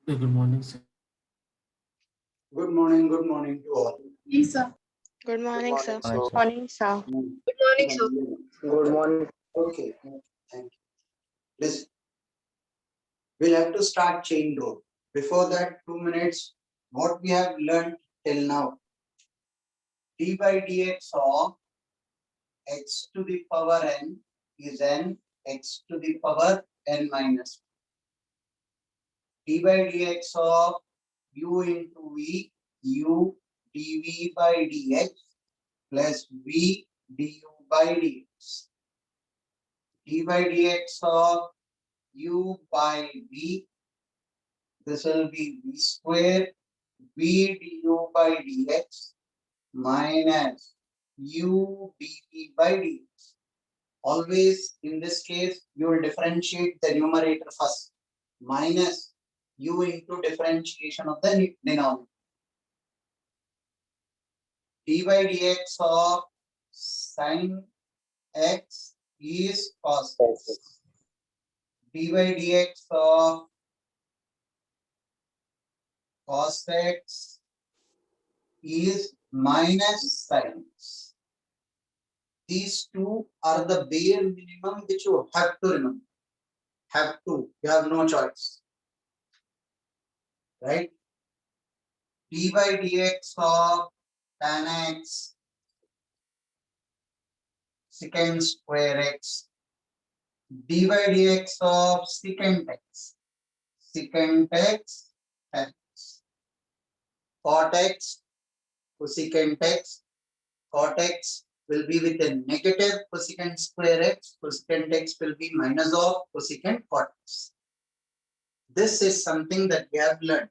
Good morning, sir. Good morning to all. Yes, sir. Good Good morning, morning, sir. sir. Morning, sir. Good morning, sir. Good morning. Okay, thank you. Listen, we'll have to start chain rule. Before that, 2 minutes, what we have learned till now. D by dx of x to the power n is n x to the power n minus. D by dx of u into v, u dv by dx plus v du by dx. D by dx of u by v, this will be v square v du by dx minus u dv by dx. Always in this case, you will differentiate the numerator first, minus u into differentiation of the denominator. D by dx of sin x is cos x. D by dx of cos x is minus sin x. These two are the bare minimum which you have to remember. Have to. You have no choice. Right? D by dx of tan x secant square x. D by dx of secant x. Secant x x. Cot x cosecant x. Cot x will be with a negative cosecant square x. Cosecant x will be minus of cosecant cot x. This is something that we have learned.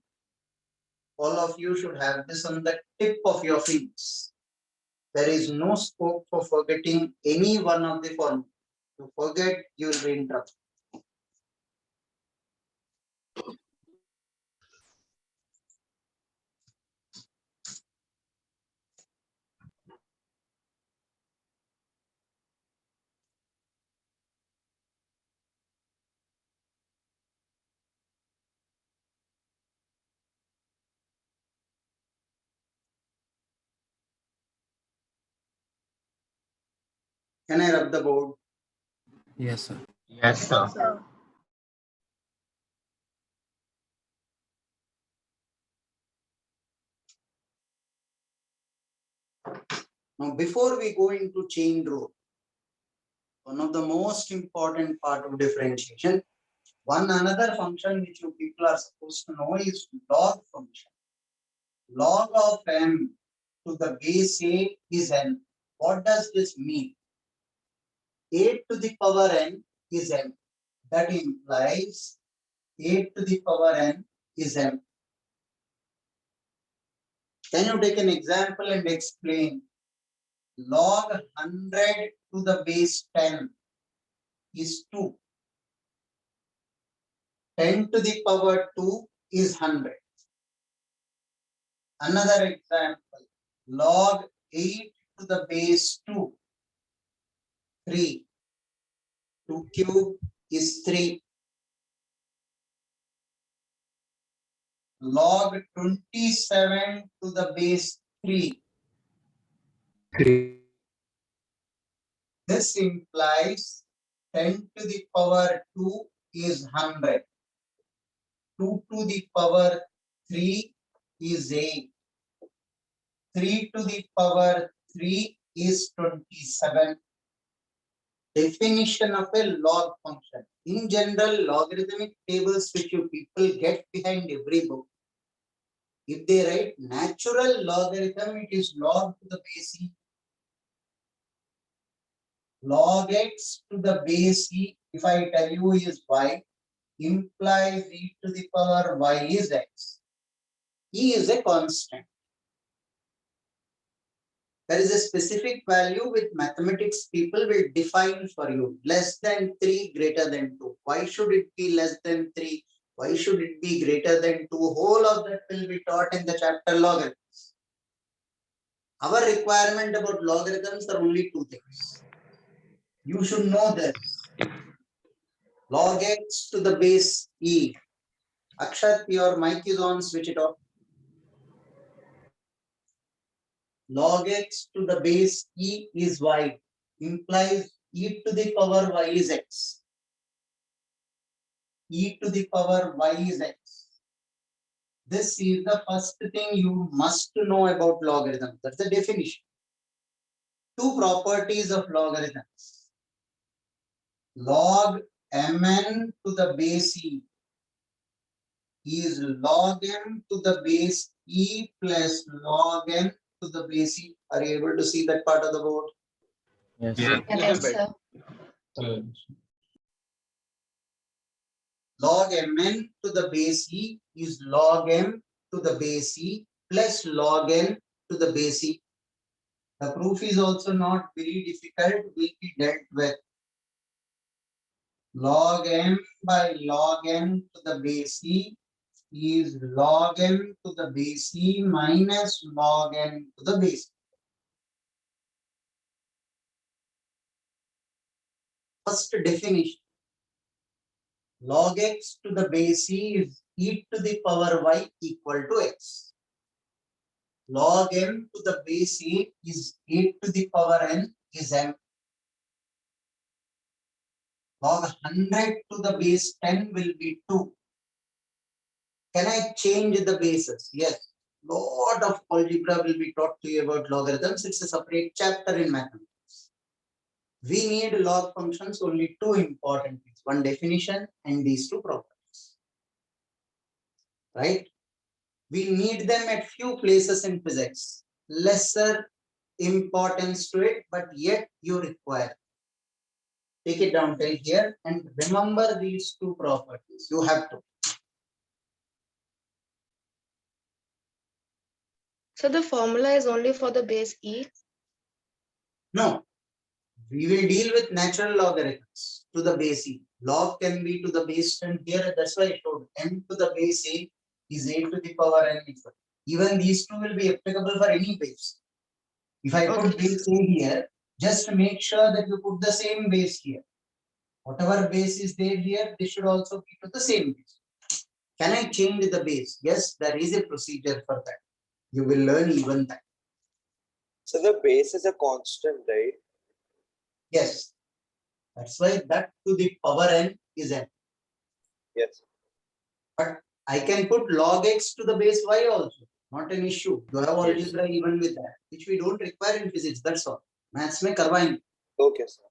All of you should have this on the tip of your fingers. There is no scope for forgetting any one of the formulas. To forget, you will be in trouble. Can I rub the board? Yes, sir. Yes, sir. Sir. Now, before we go into chain rule, one of the most important part of differentiation, one another function which you people are supposed to know is log function. Log of m to the base a is n. What does this mean? A to the power n is m. That implies a to the power n is m. Can you take an example and explain? Log 100 to the base 10 is 2. 10 to the power 2 is 100. Another example, log 8 to the base 2, 3. 2 cube is 3. Log 27 to the base 3. 3. This implies 10 to the power 2 is 100. 2 to the power 3 is 8. 3 to the power 3 is 27. Definition of a log function. In general, logarithmic tables which you people get behind every book, if they write natural logarithm, it is log to the base e. Log x to the base e, if I tell you is y, implies e to the power y is x. E is a constant. There is a specific value which mathematics people will define for you. Less than 3, greater than 2. Why should it be less than 3? Why should it be greater than 2? Whole of that will be taught in the chapter logarithms. Our requirement about logarithms are only 2 things. You should know this. Log x to the base e Akshat, your mic is on, switch it off. Log x to the base e is y implies e to the power y is x. E to the power y is x. This is the first thing you must know about logarithm. That's the definition. Two properties of logarithms. Log mn to the base e is log m to the base e plus log n to the base e. Are you able to see that part of the board? Yes, Yeah. sir. Yes, sir. Log mn to the base e is log m to the base e plus log n to the base e. The proof is also not very difficult, will be dealt with. Log m by log n to the base e is log m to the base e minus log n to the base. First definition. Log x to the base e is e to the power y equal to x. Log m to the base e is e to the power n is m. Log 100 to the base 10 will be 2. Can I change the bases? Yes. Lot of algebra will be taught to you about logarithms. It's a separate chapter in mathematics. We need log functions, only two important things. One definition and these two properties. Right? We need them at few places in physics. Lesser importance to it, but yet you require. Take it down till here and remember these two properties. You have to. So the formula is only for the base e. No, we will deal with natural logarithms to the base e. Log can be to the base 10 here. That's why I showed n to the base a is a to the power n. Even these two will be applicable for any base. If I put Okay. base a here, just make sure that you put the same base here. Whatever base is there here, this should also be to the same base. Can I change the base? Yes, there is a procedure for that. You will learn even that. So the base is a constant, right? Yes. That's why that to the power n is n. Yes. But I can put log x to the base y also. Not an issue. You have algebra even with that, which we don't require in physics. That's all. Maths में करवाएंगे. Okay, sir.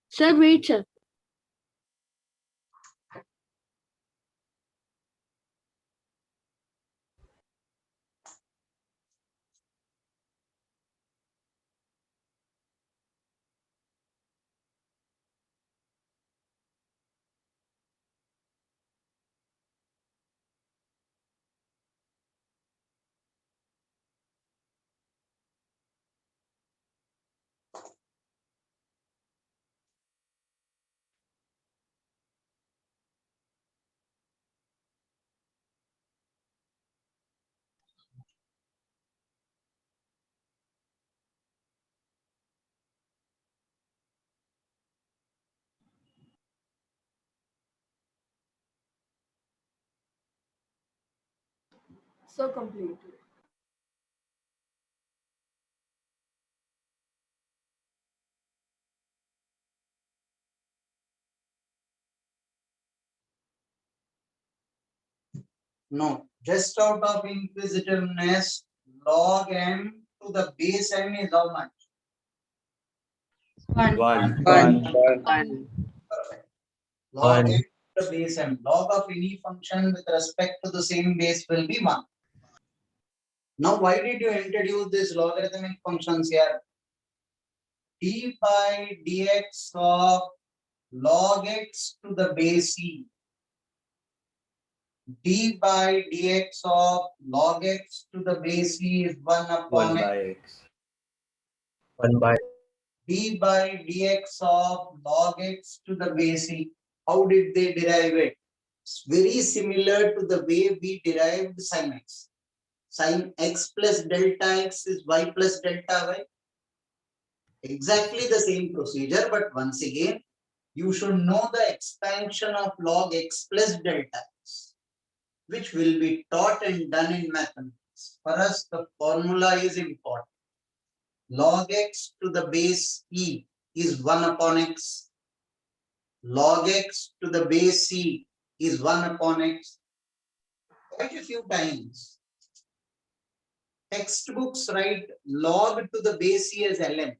Sir, wait, sir. So completed. No, just out of inquisitiveness, log m to the base m is how much? 1. Perfect. Log One. m to the base m. Log of any function with respect to the same base will be 1. Now, why did you introduce these logarithmic functions here? D by dx of log x to the base e. D by dx of log x to the base e is 1 upon x. 1 by D by dx of log x to the base e. How did they derive it? It's very similar to the way we derived sin x. Sin x plus delta x is y plus delta y. Exactly the same procedure, but once again, you should know the expansion of log x plus delta x, which will be taught and done in mathematics. For us, the formula is important. Log x to the base e is 1 upon x. Log x to the base c is 1 upon x. Quite a few times. Textbooks write log to the base c as ln.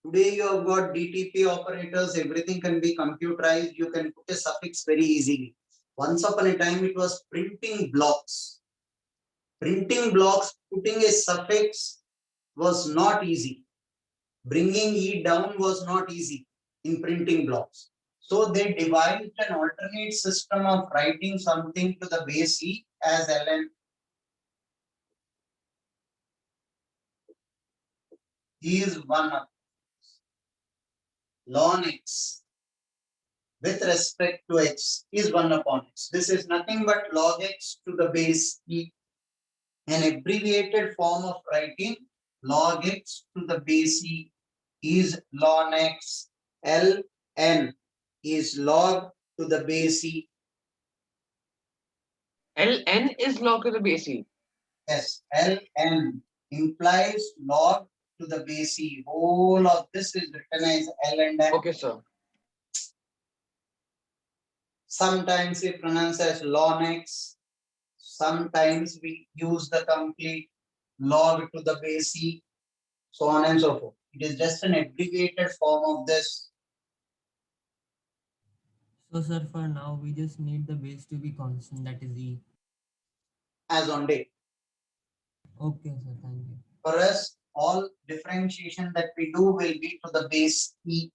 Today you have got DTP operators, everything can be computerized. You can put a suffix very easily. Once upon a time, it was printing blocks. Printing blocks, putting a suffix was not easy. Bringing E down was not easy in printing blocks. So they devised an alternate system of writing something to the base E as ln. E is 1 up. Ln x with respect to x is 1 upon x. This is nothing but log x to the base e. An abbreviated form of writing log x to the base e is ln x. Ln is log to the base e. Ln is log to the base e. Yes, Ln implies log to the base e. Whole of this is written as L and N. Okay, sir. Sometimes we pronounce as ln x. Sometimes we use the complete log to the base e, so on and so forth. It is just an abbreviated form of this. So sir, for now we just need the base to be constant, that is e. As on date. Okay sir, thank you. For us, all differentiation that we do will be to the base e.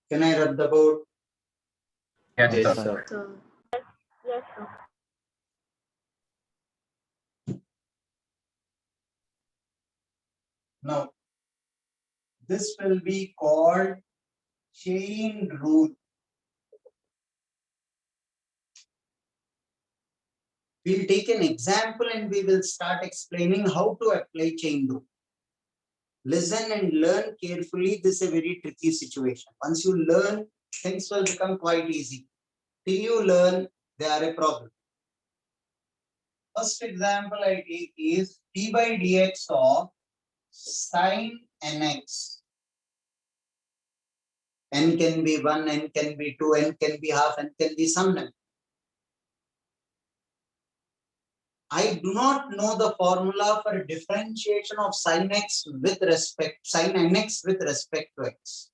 Can I rub the board? Yes, yes, sir. sir. Yes, sir. Now, this will be called chain rule. We'll take an example and we will start explaining how to apply chain rule. Listen and learn carefully. This is a very tricky situation. Once you learn, things will become quite easy. Till you learn, they are a problem. First example I take is d by dx of sine nx. N can be 1, n can be 2, n can be half, n can be some number. I do not know the formula for differentiation of sin x with respect, sin nx with respect to x.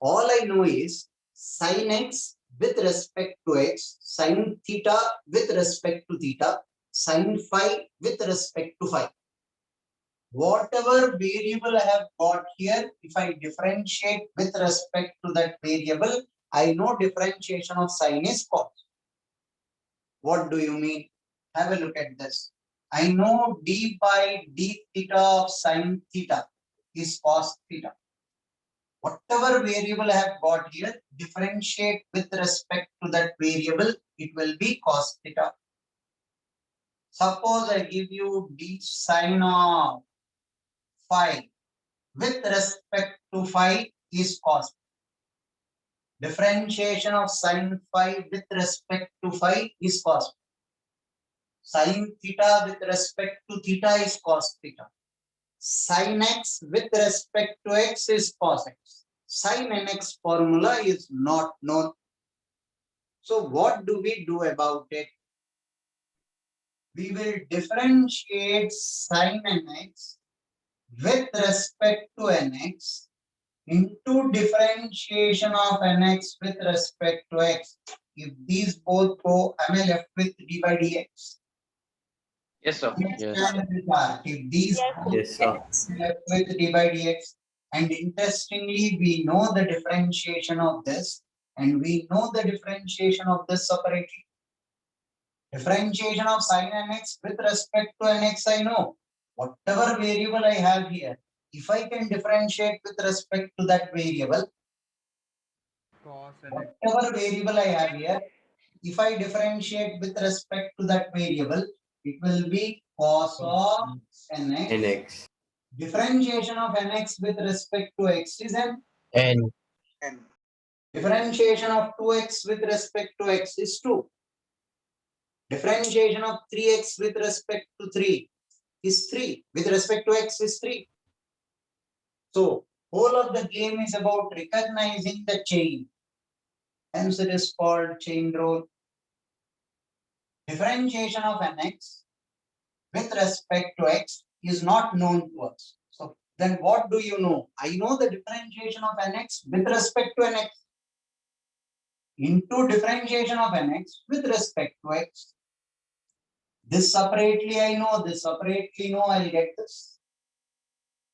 All I know is sin x with respect to x, sin theta with respect to theta, sin phi with respect to phi. Whatever variable I have got here, if I differentiate with respect to that variable, I know differentiation of sin is cos. What do you mean? Have a look at this. I know d by d theta of sin theta is cos theta. Whatever variable I have got here, differentiate with respect to that variable, it will be cos theta. Suppose I give you d sine of phi with respect to phi is cos. Differentiation of sine phi with respect to phi is cos. Sine theta with respect to theta is cos theta. Sin x with respect to x is cos x. Sin nx formula is not known. So what do we do about it? We will differentiate sin nx with respect to nx into differentiation of nx with respect to x. If these both go, am I left with d by dx? Yes, sir. If these Yes, sir. left with d by dx, and interestingly, we know the differentiation of this, and we know the differentiation of this separately. Differentiation of sin nx with respect to nx, I know. Whatever variable I have here, if I can differentiate with respect to that variable, whatever variable I have here, if I differentiate with respect to that variable, it will be cos of nx. NX. Differentiation of nx with respect to x is n. N. Differentiation of 2x with respect to x is 2. Differentiation of 3x with respect to 3 is 3. With respect to x is 3. So, whole of the game is about recognizing the chain. Hence, it is called chain rule. Differentiation of nx with respect to x is not known to us. So, then what do you know? I know the differentiation of nx with respect to nx into differentiation of nx with respect to x. This separately I know, this separately know, I'll get this.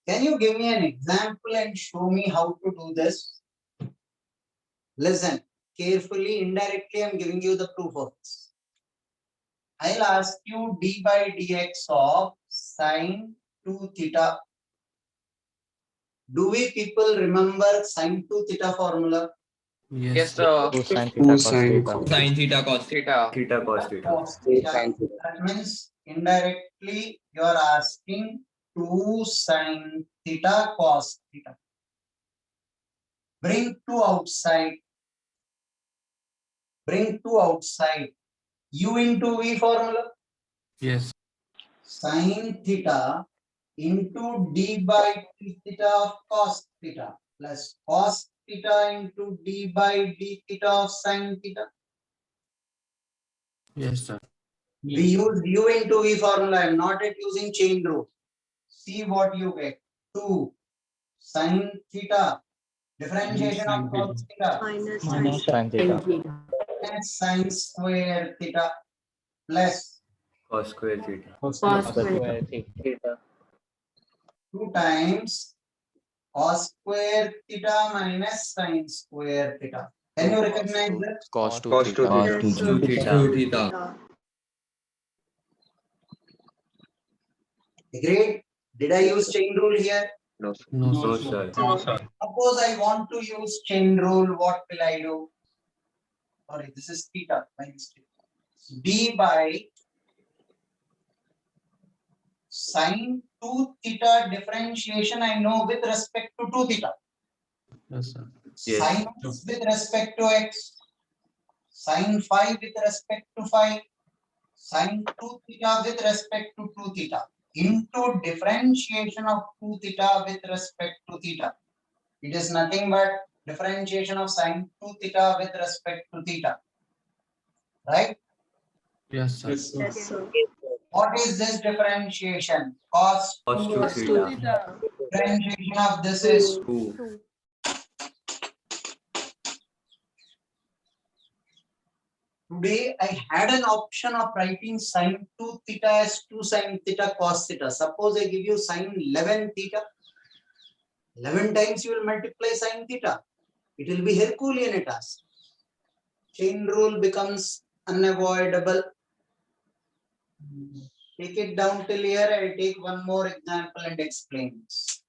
Can you give me an example and show me how to do this? Listen carefully, indirectly I'm giving you the proof of this. I'll ask you d by dx of sine 2 theta. Do we people remember sine 2 theta formula? Yes, sir. Sin theta cos theta. Sin theta cos Theta. Theta cos theta. Cos theta. That means indirectly you are asking 2 sine theta cos theta. Bring 2 outside. Bring 2 outside. U into V formula. Yes. Sine theta into d by d theta of cos theta plus cos theta into d by d theta of sine theta. Yes, sir. We use u into v formula. I am not yet using chain rule. See what you get. 2 sine theta. Differentiation of cos theta. Minus Minus sin theta. Minus sine square theta plus Cos square theta. Cos square. 2 times cos square theta minus sine square theta. Can you recognize that? Cos 2 Cos theta. 2 Yes, theta. sir. 2 theta. Two theta. Agreed? Did I use chain rule here? No, No, sir. Suppose I want to use chain rule, what will I do? Sorry, this is theta by mistake. D by sine 2 theta differentiation I know with respect to 2 theta. Yes, sir. Yes. Sine x with respect to x. Sine phi with respect to phi. Sine 2 theta with respect to 2 theta. Into differentiation of 2 theta with respect to theta. It is nothing but differentiation of sine 2 theta with respect to theta. Right? Yes, sir. Yes, sir. What is this differentiation? Cos Cos 2 Cos theta. differentiation of this is 2. today I had an option of writing sine 2 theta as 2 sine theta cos theta. Suppose I give you sine 11 theta. 11 times you will multiply sine theta. It will be Herculean task. Chain rule becomes unavoidable. Take it down till here. I will take one more example and explain this.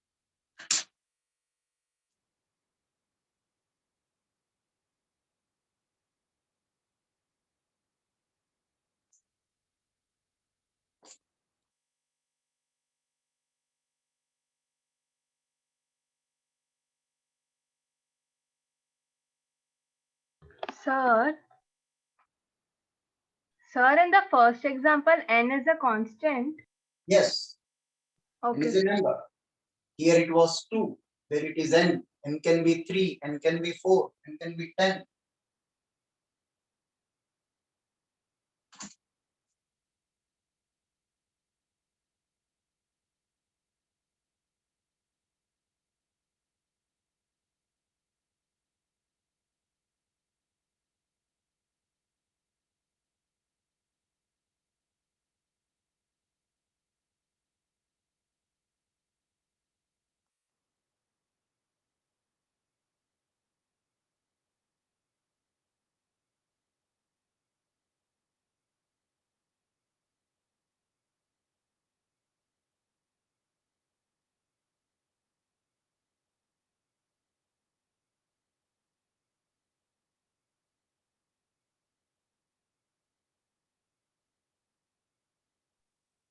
Sir, in the first example, n is a constant. Yes. N Okay. is a number. Here it was 2. There it is n. N can be 3, n can be 4, n can be 10.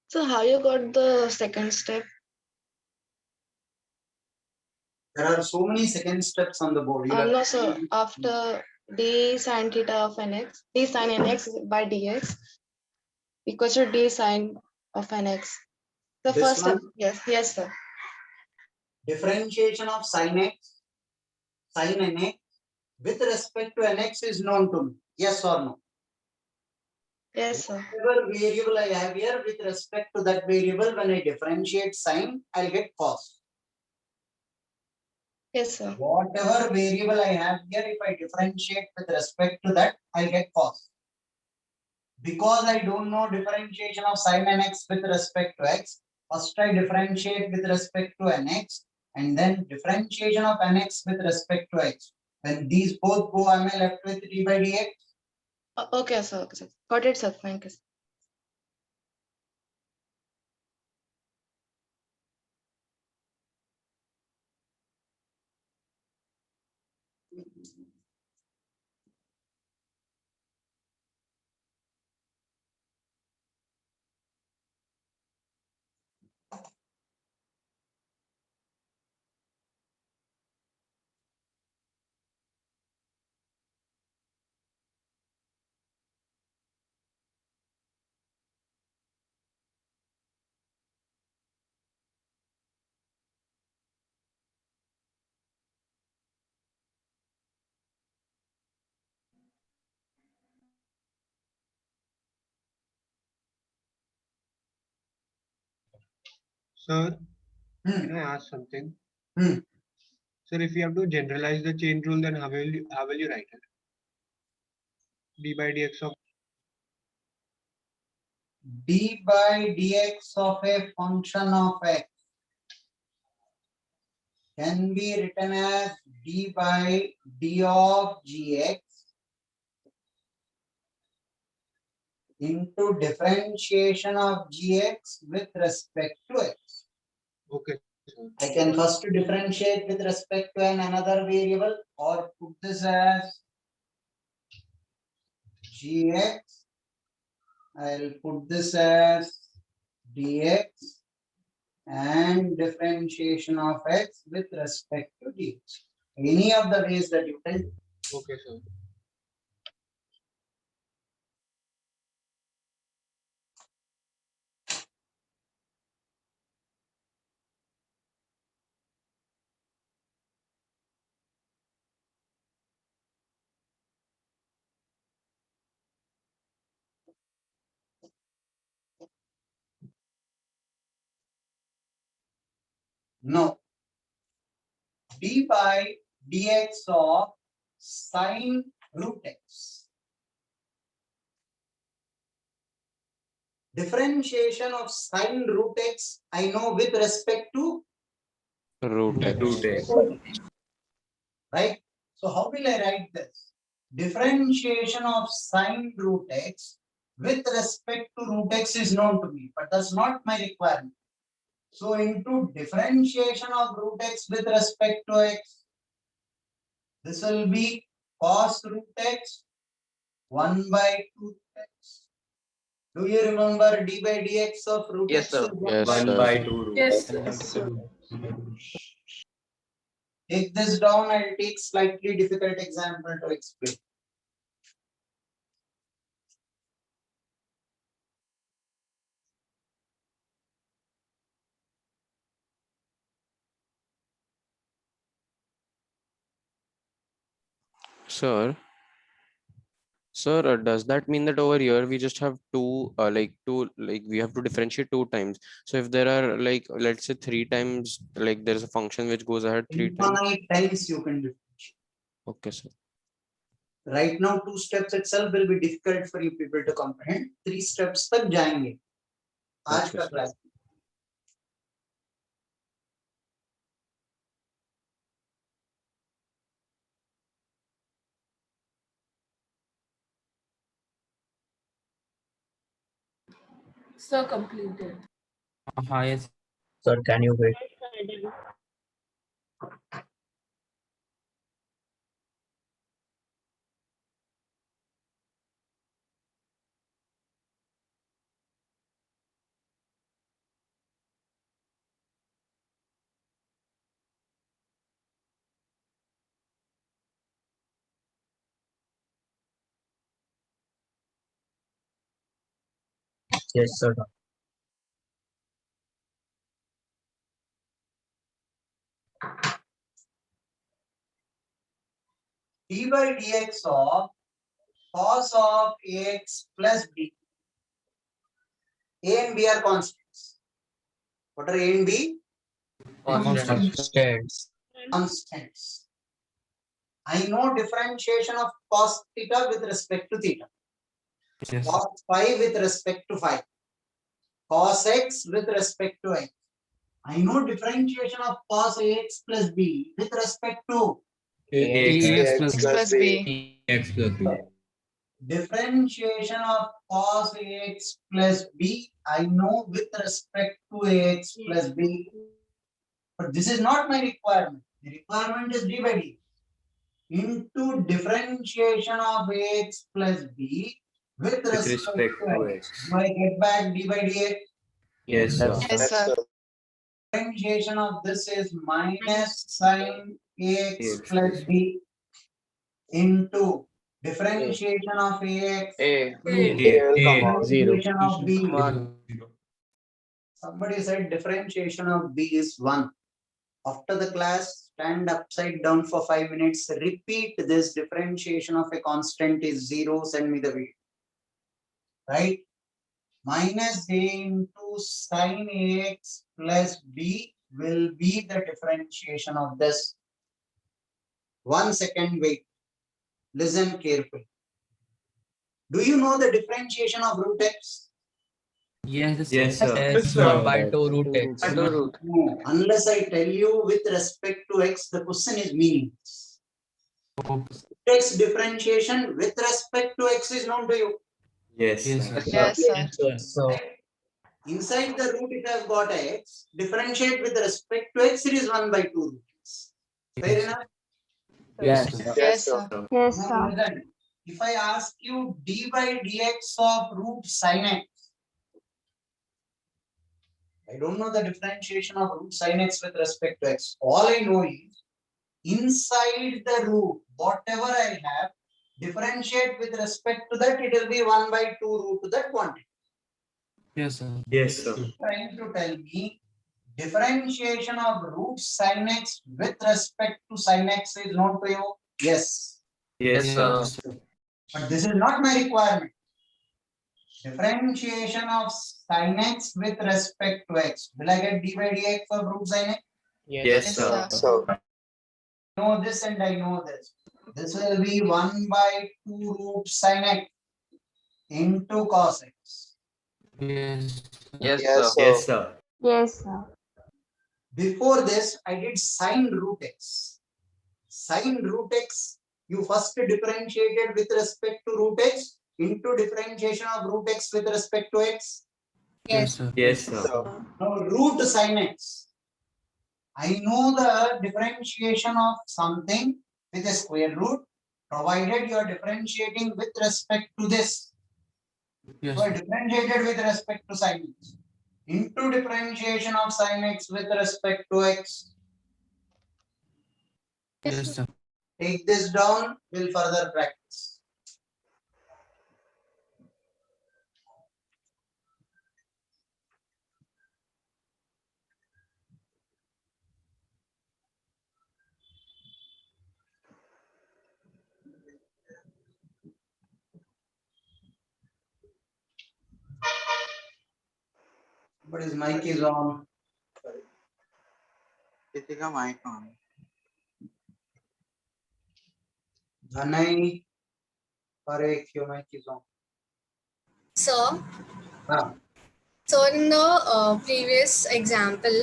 So how you got the second step? There are so many second steps on the board. You'll have No, to sir. see. After d sine theta of nx, d sine nx by dx equals to d sine of nx. The This first step. one, Yes, sir. differentiation of sin x, sin nx with respect to nx is known to me. Yes or no? Yes, sir. Whatever variable I have here with respect to that variable, when I differentiate sine, I'll get cos. Yes, sir. Whatever variable I have here, if I differentiate with respect to that, I'll get cos. Because I don't know differentiation of sin nx with respect to x, first I differentiate with respect to nx, and then differentiation of nx with respect to x. When these both go, am I left with d by dx? Okay, sir. Okay, sir. Got it, sir. Thank you. Sir. Sir, Hmm. can I ask something? Hmm. Sir, if you have to generalize the chain rule, then how will you write it? D by dx of D by dx of a function of x can be written as d by d of gx into differentiation of gx with respect to x. okay. I can first differentiate with respect to another variable or put this as gx. I'll put this as dx and differentiation of x with respect to dx. Any of the ways that you can. Okay, sir. No. D by dx of sine root x. Differentiation of sine root x, I know with respect to Root X. right. So how will I write this? Differentiation of sine root x with respect to root x is known to me, but that's not my requirement. So into differentiation of root x with respect to x, this will be cos root x 1 by 2 x. Do you remember d by dx of root Yes, x? sir. Is 1 Yes, by 1 by 2 root. Yes, Yes, sir. Take this down. I'll take slightly difficult example to explain. Sir, does that mean that over here we just have two, we have to differentiate two times? So if there are like, let's say three times, like there's a function which goes ahead three times. Infinite times you can differentiate. Okay, sir. Right now, 2 steps itself will be difficult for you people to comprehend. 3 steps तक जाएंगे. आज Okay, का sir. class. Sir, completed. Yes. Sir, can you wait? Yes, sir. D by dx of cos of ax plus b. A and b are constants. What are A and b? Constant. Constants. Constants. I know differentiation of cos theta with respect to theta. Yes. Cos phi with respect to phi. Cos x with respect to x. I know differentiation of cos ax plus b with respect to Ax plus b. X plus B. differentiation of cos ax plus b. I know with respect to ax plus b. But this is not my requirement. The requirement is d by d into differentiation of ax plus b with respect to x. Do I get back d by dx? Yes, sir. Yes, sir. Differentiation of this is minus sine ax plus b into differentiation of ax A. differentiation of b. 1. Somebody said differentiation of b is 1. After the class, stand upside down for 5 minutes. Repeat this. Differentiation of a constant is 0. Send me the video. Right? Minus a into sine ax plus b will be the differentiation of this. 1 second, wait. Listen carefully. Do you know the differentiation of root x? Yes, Yes, sir. S sir. 1 by 2 root X. 2 root. No. Unless I tell you with respect to x, the question is meaningless. X differentiation with respect to x is known to you. Yes, Yes, sir. sir. Yes, sir. So, Right? Inside the root, it has got x. Differentiate with respect to x, it is 1 by 2 root x. Fair enough? Yes. Yes, sir. Yes, Now sir. listen. If I ask you d by dx of root sin x, I don't know the differentiation of root sin x with respect to x. All I know is inside the root, whatever I have, differentiate with respect to that, it will be 1 by 2 root to that quantity. Yes, sir. yes, sir. Trying to tell me differentiation of root sin x with respect to sin x is known to you? Yes. Yes, sir. But this is not my requirement. Differentiation of sin x with respect to x. Will I get d by dx for root sin x? Yes, Yes, sir. sir. So, I know this and I know this. This will be 1 by 2 root sin x into cos x. Yes. Yes, yes, sir. Yes, sir. Yes, sir. Before this, I did sin root x. Sin root x, you first differentiated with respect to root x into differentiation of root x with respect to x. Yes, sir. Yes, sir. so, Now root sin x. I know the differentiation of something with a square root, provided you are differentiating with respect to this. Yes, So I sir. differentiated with respect to sin x into differentiation of sin x with respect to x. Yes, sir. Take this down, we'll further practice. Everybody's mic is on. Kritika mic on. Dhanai, Parekh, your mic is on. So, Ah, so in the previous example,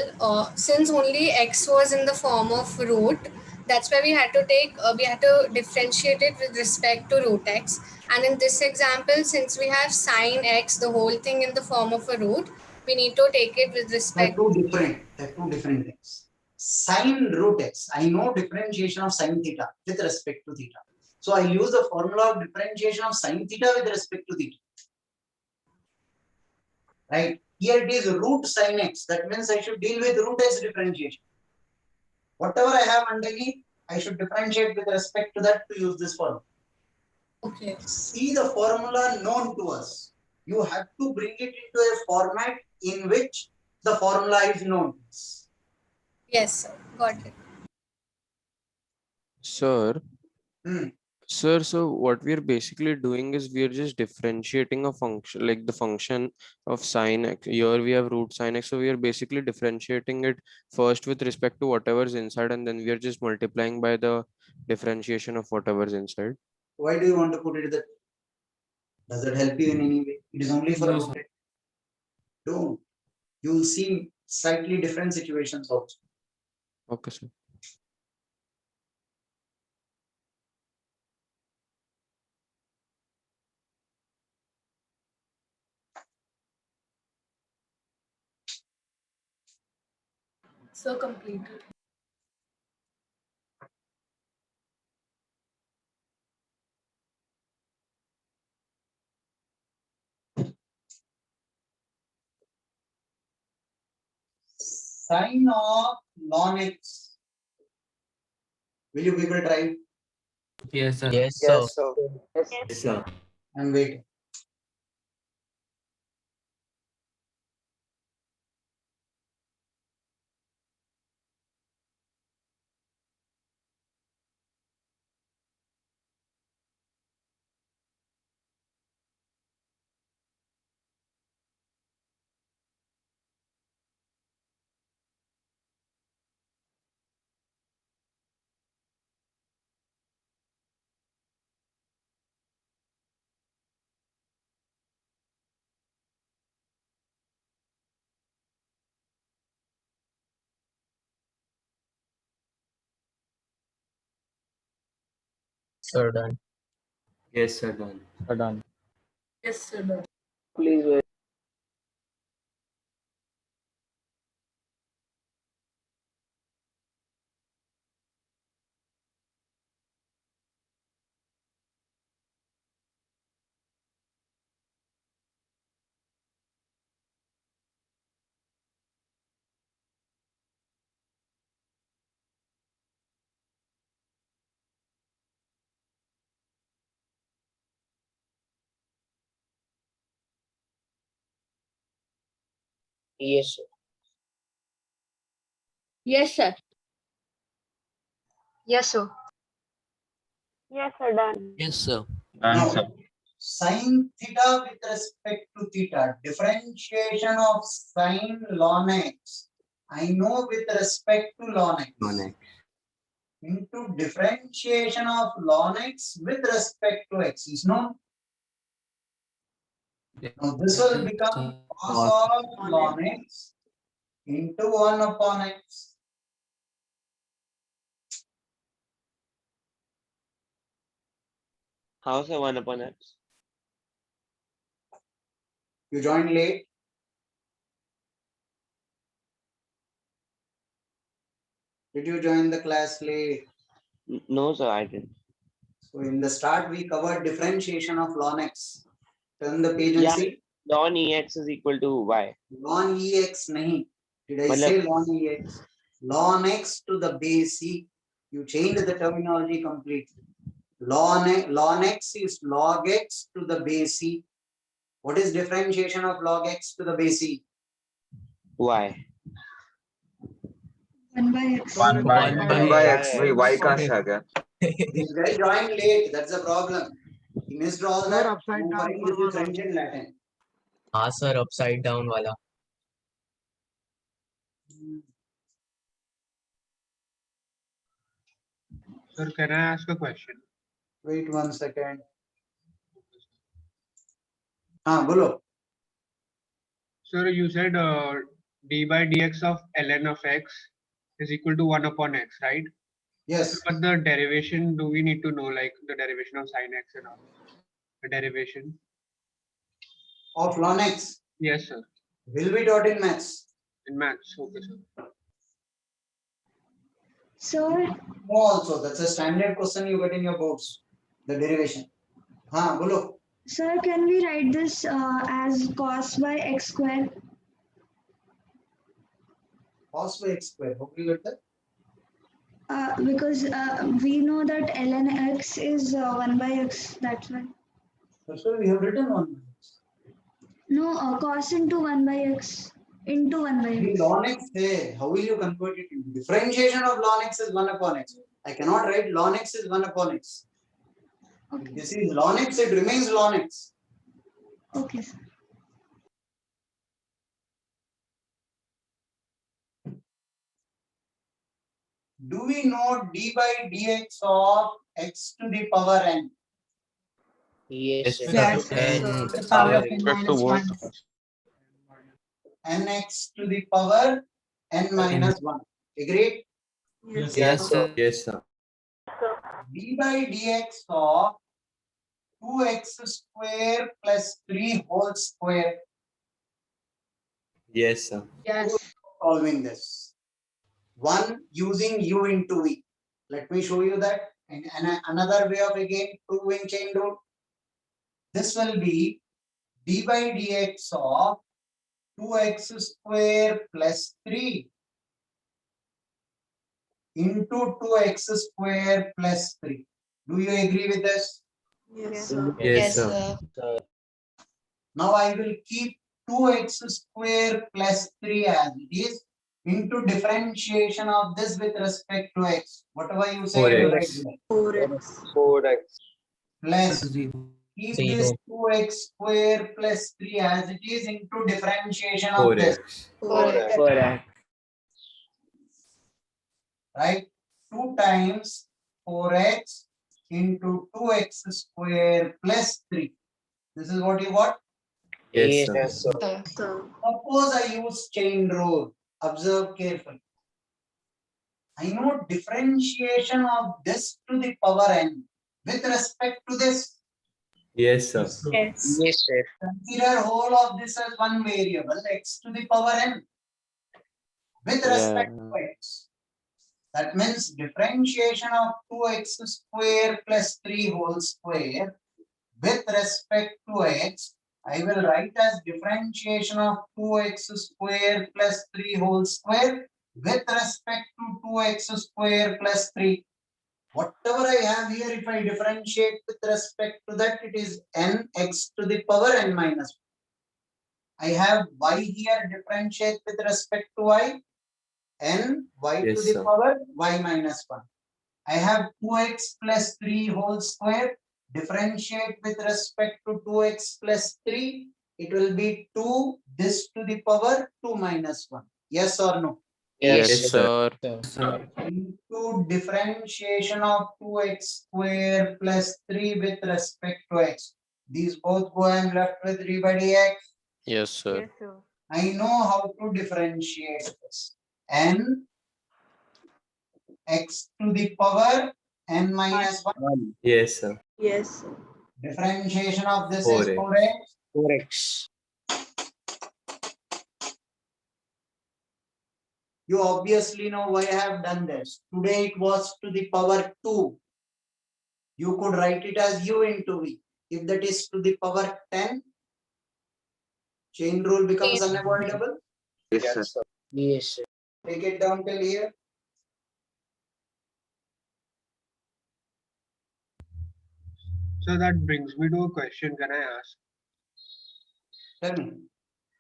since only x was in the form of root, that's why we had to differentiate it with respect to root x. And in this example, since we have sine x, the whole thing in the form of a root, we need to take it with they're respect. two different things. Sine root x. I know differentiation of sine theta with respect to theta. So I use the formula of differentiation of sine theta with respect to theta. Right? Here it is root sine x. That means I should deal with root x differentiation. Whatever I have underneath, I should differentiate with respect to that to use this formula. Okay. See the formula known to us. You have to bring it into a format in which the formula is known to us. Yes, sir. Got it. Sir, Hmm. sir, so what we are basically doing is we are just differentiating a function, like the function of sine x. Here we have root sine x, so we are basically differentiating it first with respect to whatever's inside, and then we are just multiplying by the differentiation of whatever's inside. Why do you want to put it that? Does it help you in any way? It is only for No, root sir. x. Don't. You will see slightly different situations also. Okay, sir. So completed. Sine of ln x. Will you people try? Yes, sir. Yes, sir. Yes, sir. Yes, sir. I'm waiting. Sir, done. Yes, sir. Done. Done. Yes, sir. Done. Please wait. Yes, sir. Yes, sir. Yes, sir. Yes, sir. Done. Yes, sir. Now, sine theta with respect to theta. Differentiation of sine ln x. I know with respect to ln x. Ln x. Into differentiation of ln x with respect to x is known. Now this will become cos of ln x into 1 upon x. How's the 1 upon x? You joined late. Did you join the class late? No, sir, I didn't. So in the start we covered differentiation of ln x. Turn the page and Yeah. see. Ln ex is equal to y. Ln ex nahi. Did I Matlab- say ln ex? Ln x to the base e. You changed the terminology completely. Ln x is log x to the base e. What is differentiation of log x to the base e? Y. 1 by x. 1 by x. वही y कहाँ से आ गया? This guy joined late. That's the problem. He missed all that. upside down This is French and Latin. हाँ sir, upside down वाला. Sir, can I ask a question? Wait 1 second. Bolo. Sir, you said d by dx of ln of x is equal to 1 upon x, right? Yes. But the derivation, do we need to know like the derivation of sin x and all? The derivation? Of ln x. Yes, sir. Will be taught in maths. In maths, okay, sir. Sir, No, also that's a standard question you get in your boards. The derivation. Bolo. sir, can we write this as cos by x square? Cos by x square. How do you get that? Because we know that ln x is 1 by x. That's why. That's why we have written 1 by x. No, cos into 1 by x into 1 by The x. ln x है. How will you convert it into differentiation of ln x is 1 upon x. I cannot write ln x is 1 upon x. Okay. This is ln x, it remains ln x. Okay, sir. Do we know d by dx of x to the power n? Yes, sir. Yes, sir. And The power of n Respect to minus what? 1. Nx to the power n minus 1. Agreed? yes, sir. Yes, sir. D by dx of 2x square plus 3 whole square. Yes, sir. Yes. Solving this. One using u into v. Let me show you that. And another way of again proving chain rule. This will be d by dx of 2x square plus 3 into 2x square plus 3. Do you agree with this? Yes, Yes, Yes, sir. sir. Now I will keep 2x square plus 3 as it is into differentiation of this with respect to x. Whatever you say, 4x. right here. 4x. 4x. Plus Zero. keep 0. this 2x square plus 3 as it is into differentiation of this. 4x. 4x. Right? 2 times 4x into 2x square plus 3. This is what you got. Yes, sir. Yes, sir. Sir. So, Suppose I use chain rule. Observe carefully. I know differentiation of this to the power n with respect to this. Yes, sir. yes. Yes, sir. Consider whole of this as one variable x to the power n with respect to x. That means differentiation of 2x square plus 3 whole square with respect to x. I will write as differentiation of 2x square plus 3 whole square with respect to 2x square plus 3. Whatever I have here, if I differentiate with respect to that, it is nx to the power n minus 1. I have y here, differentiate with respect to y, n y Yes, to the sir. power y minus 1. I have 2x plus 3 whole square, differentiate with respect to 2x plus 3, it will be 2 this to the power 2 minus 1. Yes or no? Yes, sir. Into differentiation of 2x square plus 3 with respect to x. These both go, I am left with d by dx. Yes, sir. Yes, sir. I know how to differentiate this. N x to the power n minus 1. Yes, sir. Yes. Differentiation of this is 4x. 4x. 4x. You obviously know why I have done this. Today it was to the power 2. You could write it as u into v. If that is to the power 10, chain rule becomes Yes. unavoidable. Yes, sir. Yes, sir. Take it down till here. So that brings me to a question. Can I ask? Tell me.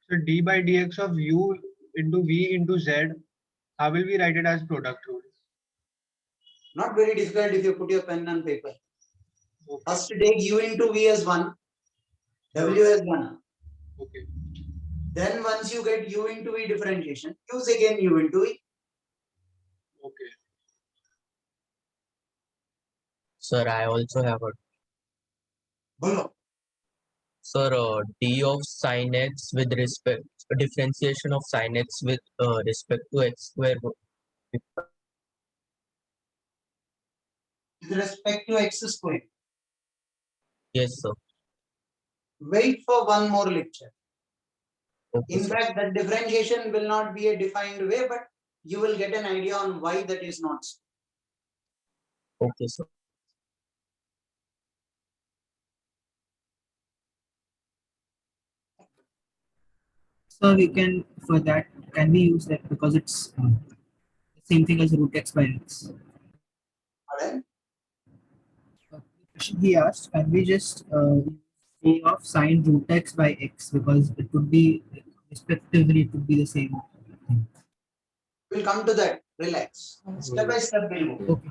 So d by dx of u into v into z, how will we write it as product rule? Not very difficult if you put your pen and paper. Okay. First take u into v as 1, w as 1. Okay. Then once you get u into v differentiation, use again u into v. Okay. Sir, I also have a बोलो. sir. D of sin x with respect differentiation of sin x with respect to x square. With respect to x square. Yes, sir. Wait for one more lecture. Okay, In sir. fact, that differentiation will not be a defined way, but you will get an idea on why that is not so. Okay, sir. So we can, for that, can we use that because it's the same thing as root x by x? Alright? Question he asked, can we just a of sine root x by x because it would be respectively it would be the same thing. We'll come to that. Relax. Step by step we'll go. Okay.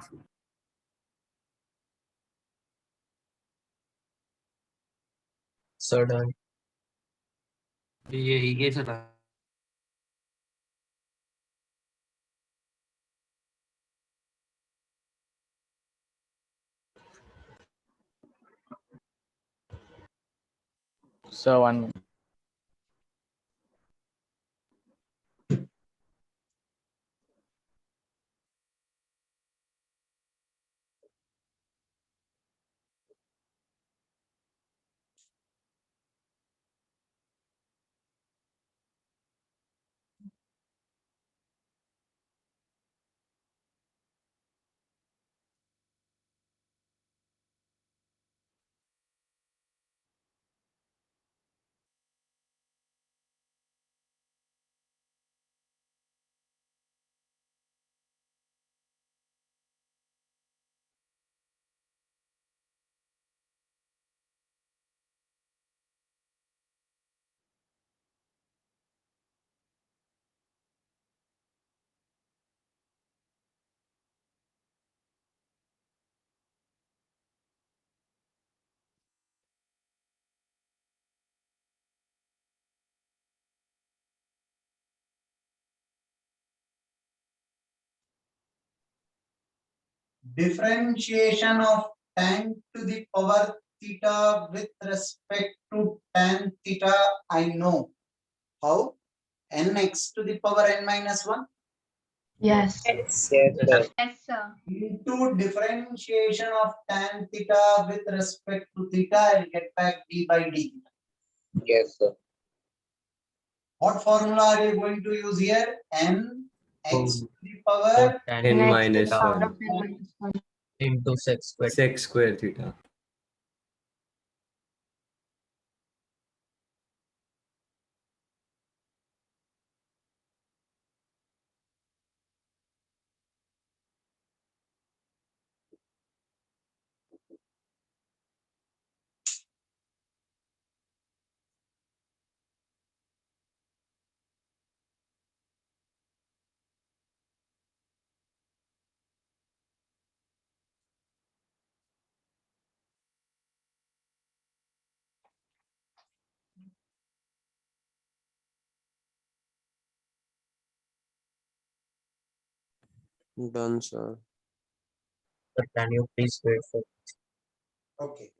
Sir, done. ये sir. So one. Differentiation of tan to the power theta with respect to tan theta, I know. How? Nx to the power n minus 1 Yes. Yes. Yes, sir. into differentiation of tan theta with respect to theta, I'll get back d by d. Yes, sir. What formula are you going to use here? N x to the power Tan minus Power 1 of n minus 1. into sec square. sec square theta. Done, sir. But can you please wait for okay.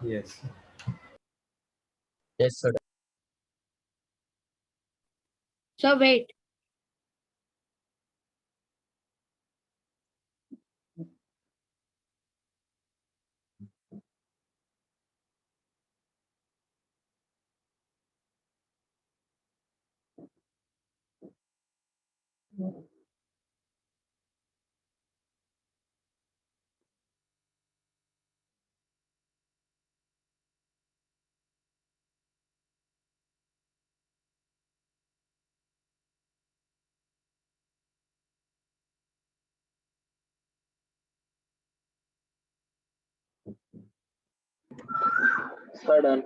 Yes. yes, sir. So wait. Sir, done.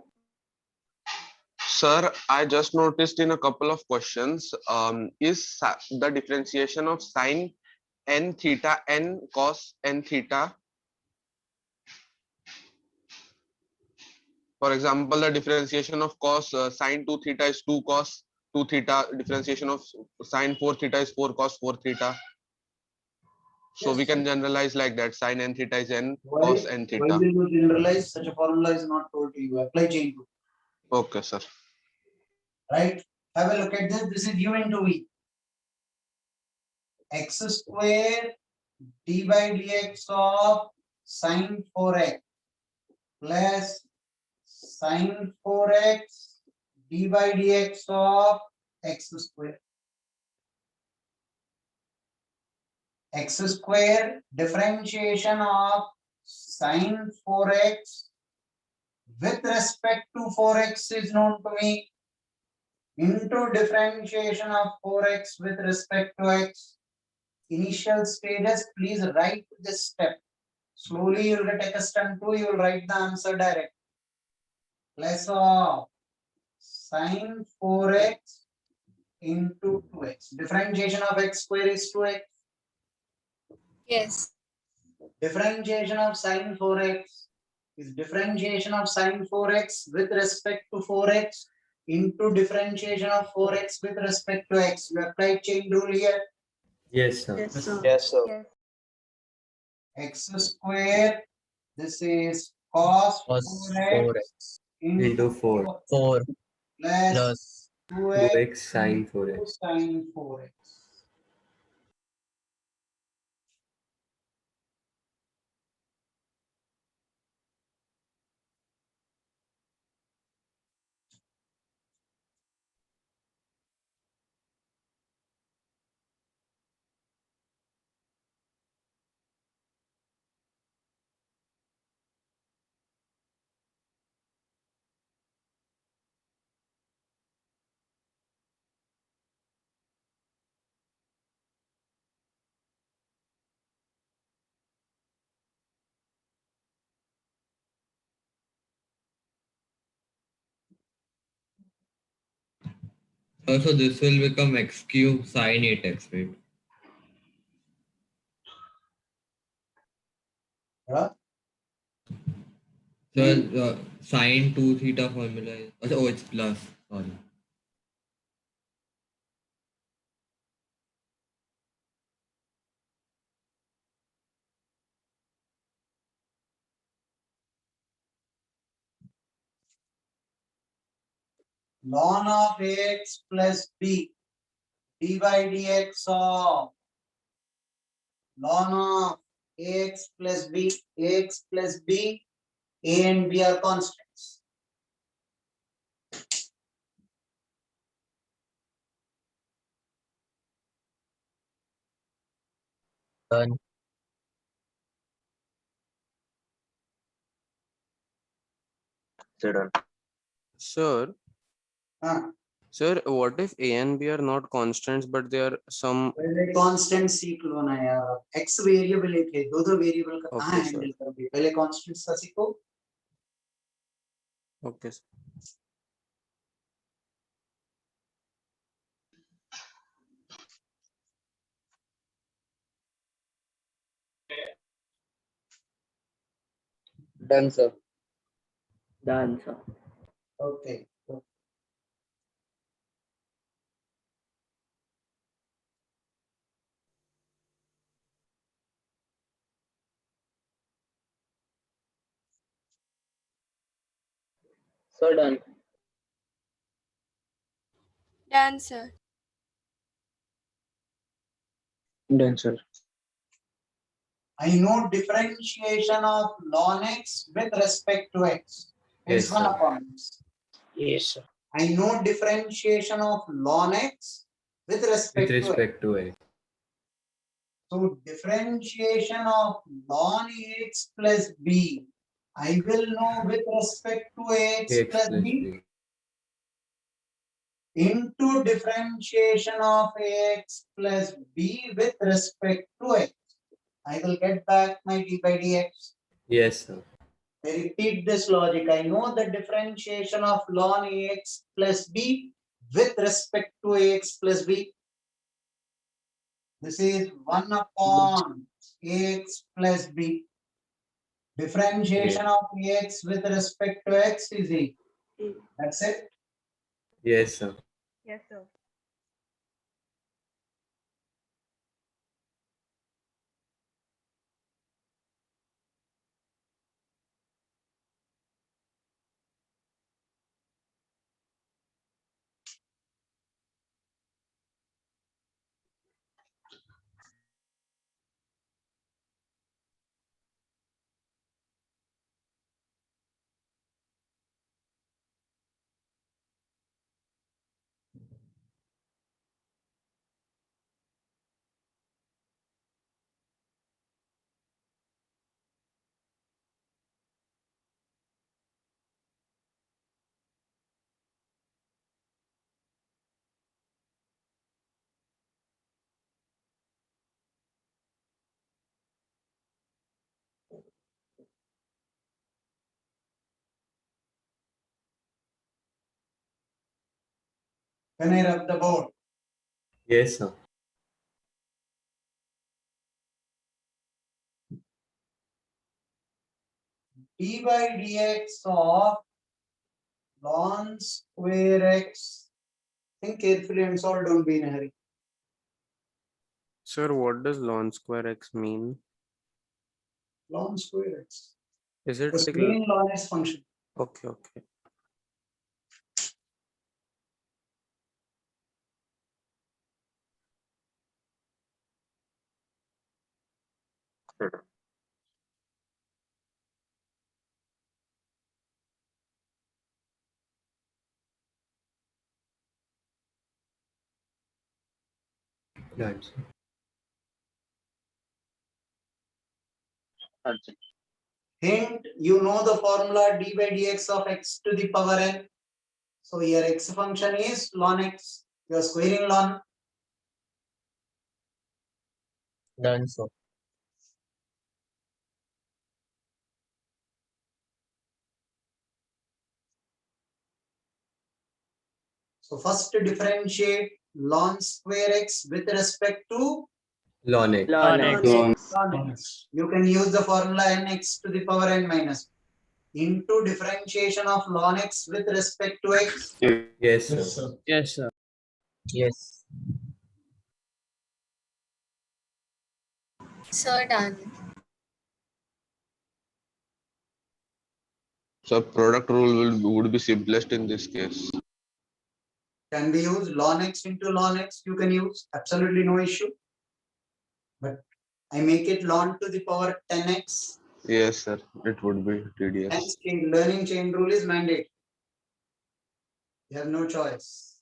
Sir, I just noticed in a couple of questions, is the differentiation of sine n theta n cos n theta? For example, the differentiation of cos sine 2 theta is 2 cos 2 theta. Differentiation of sine 4 theta is 4 cos 4 theta. So Yes, we can sir. generalize like that. Sine n theta is n Why cos n will theta. you generalize? Such a formula is not told to you. Apply chain rule. Okay, sir. Right? Have a look at this. This is u into v. X square d by dx of sine 4x plus sine 4x d by dx of x square. X square differentiation of sine 4x with respect to 4x is known to me, into differentiation of 4x with respect to x. Initial stages, please write this step. Slowly you will get accustomed to, you will write the answer direct. Plus of sine 4x into 2x. Differentiation of x square is 2x. Yes. Differentiation of sine 4x is differentiation of sine 4x with respect to 4x into differentiation of 4x with respect to x. You apply chain rule here. Yes, sir. Yes, sir. Yes, sir. X square, this is cos Cos 4x 4x Into 4. 4 plus plus 2x 2x sine 4x. sine 4x. So this will become x cube sine 8x, right? Huh? So sine 2 theta formula is, oh, it's plus, sorry. Ln of x plus b, d by dx of ln of ax plus b, ax plus b, a and b are constants. done. Sir, done. Sir, sir, what if A and B are not constants, but they are some? पहले constant सीख लो ना यार. X variable एक है, दो variable का कहाँ Okay, sir. Handle करोगे? पहले constants का सीखो. Okay, sir. Done, sir. Done, sir. Okay. Sir, done. Done, sir. Done, sir. I know differentiation of ln x with respect to x is Yes, 1 sir. upon x. Yes, sir. I know differentiation of ln x with With respect to x. respect to x. So differentiation of ln x plus b, I will know with respect to x X plus plus b b. into differentiation of x plus b with respect to x. I will get back my d by dx. Yes, sir. I repeat this logic. I know the differentiation of ln ax plus b with respect to ax plus b. This is 1 upon ax plus b. Differentiation of ax with respect to x is a. That's it. Yes, sir. Yes, sir. Can I rub the board? Yes, sir. D by dx of ln square x. Think carefully and solve, don't be in a hurry. Sir, what does ln square x mean? Ln square x. Is it The like squaring ln x function. okay, okay. Done, sir. Hint, you know the formula d by dx of x to the power n. So here x function is ln x. You are squaring ln. Done, sir. So first differentiate ln square x with respect to Ln x. ln x. You can use the formula nx to the power n minus into differentiation of ln x with respect to x. Yes, sir. Yes, sir. Yes. Sir, done. So product rule would be simplest in this case. Can be used ln x into ln x. You can use absolutely no issue. But I make it ln to the power 10x. Yes, sir. It would be tedious. Hence, learning chain rule is mandate. You have no choice.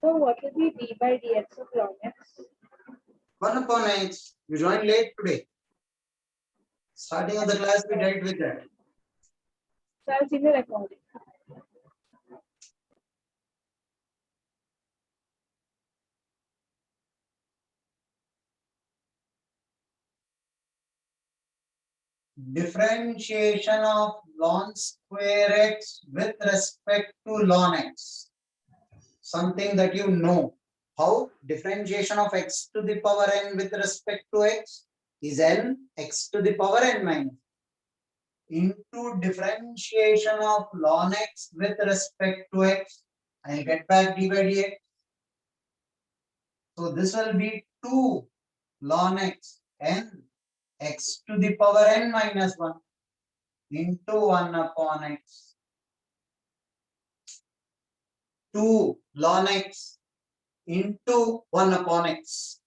So what will be d by dx of ln x? 1 upon x. You joined late today. Starting of the class, we dealt with that. So I'll see the recording. Differentiation of ln square x with respect to ln x. Something that you know. How? Differentiation of x to the power n with respect to x is n x to the power n minus into differentiation of ln x with respect to x. I'll get back d by dx. So this will be 2 ln x n x to the power n minus 1 into 1 upon x. 2 ln x into 1 upon x.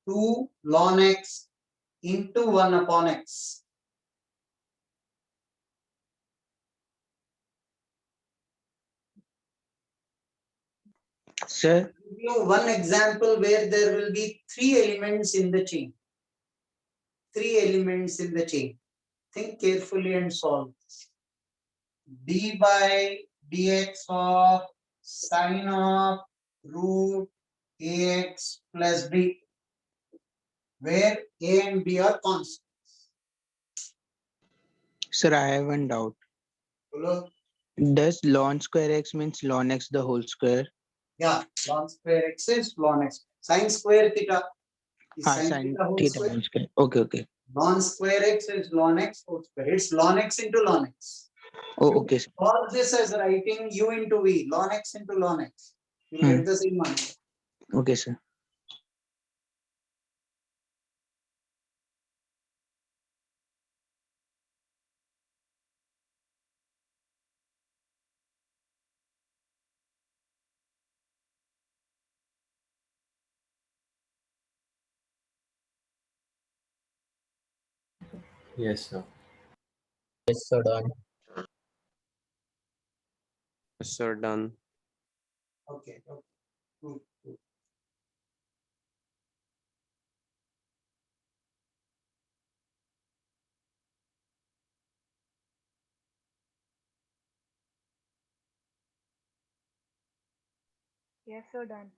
2 ln x into 1 upon x. Sir, Give you one example where there will be 3 elements in the chain. three elements in the chain. Think carefully and solve this. D by dx of sine of root ax plus b, where a and b are constants. Sir, I have one doubt. Hello? Does ln square x means ln x the whole square? Yeah, ln square x is ln x. Sine square theta is Ah, sine sin theta whole theta square. whole square. Okay, okay. Ln square x is ln x whole square. It's ln x into ln x. Oh, okay, sir. Solve this as writing u into v, ln x into ln x. You'll get the same answer. Okay, sir. Yes, sir. Yes, sir, done. Yes, sir, done. Okay, okay. Good, good. Yes, sir, done.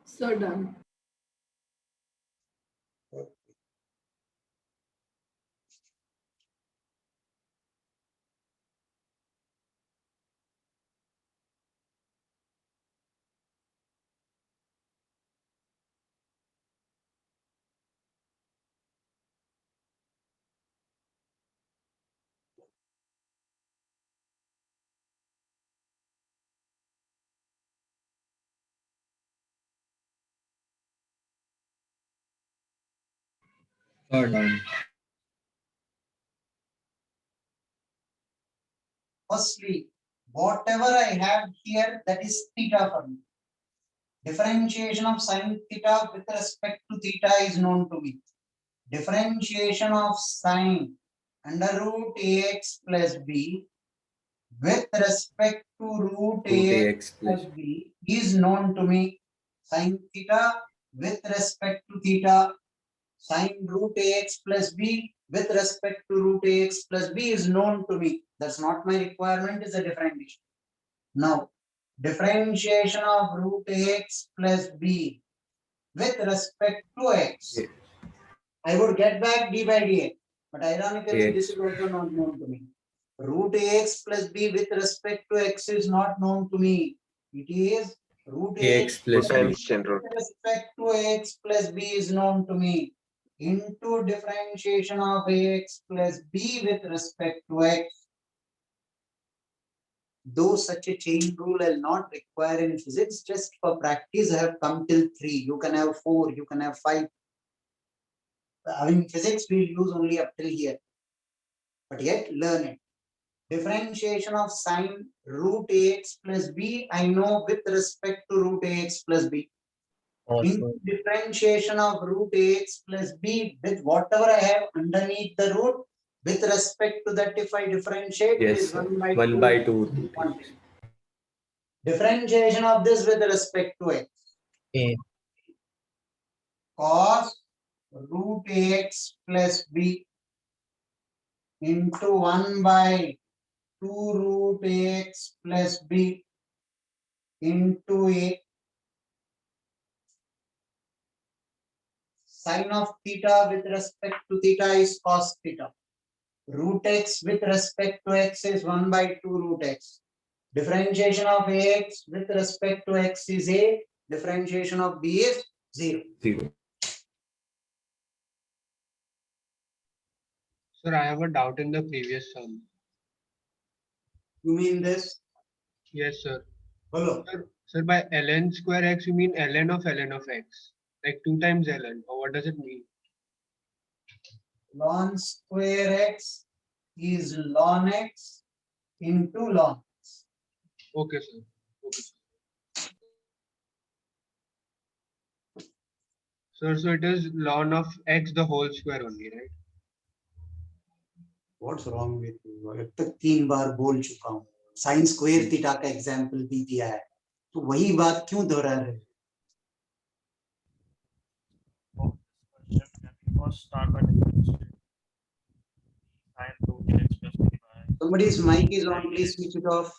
So done. Sir, done. Firstly, whatever I have here, that is theta for me. Differentiation of sine theta with respect to theta is known to me. Differentiation of sine under root ax plus b with respect to root ax plus b is known to me. Sine theta with respect to theta, sine root ax plus b with respect to root ax plus b is known to me. That's not my requirement, it's a differentiation. Now, differentiation of root ax plus b with respect to x. I would get back d by dx, but ironically, this is also not known to me. Root ax plus b with respect to x is not known to me. It is root ax plus b with respect to x plus b is known to me. Into differentiation of ax plus b with respect to x. Though such a chain rule I'll not require in physics, just for practice I have come till 3. You can have 4, you can have 5. I mean, physics we'll use only up till here. But yet learn it. Differentiation of sine root ax plus b, I know with respect to root ax plus b. In differentiation of root ax plus b with whatever I have underneath the root, with respect to that if I differentiate, it is 1 by 2. 1 by 2. Differentiation of this with respect to x. Cos root ax plus b into 1 by 2 root ax plus b into a sine of theta with respect to theta is cos theta. Root x with respect to x is 1 by 2 root x. Differentiation of ax with respect to x is a. Differentiation of b is 0. 0. Sir, I have a doubt in the previous sum. You mean this? Yes, sir. Hello. Sir, by ln square x, you mean ln of x, like 2 times ln, or what does it mean? Ln square x is ln x into ln x. Okay, sir. Okay, sir. Sir, so it is ln of x the whole square only, right? What's wrong with you? अब तक 3 बार बोल चुका हूँ. Sine square theta का example भी दिया है, तो वही बात क्यों दोहरा रहे हैं? First start by differentiating sin root x plus b by Somebody's mic is on, please switch it off.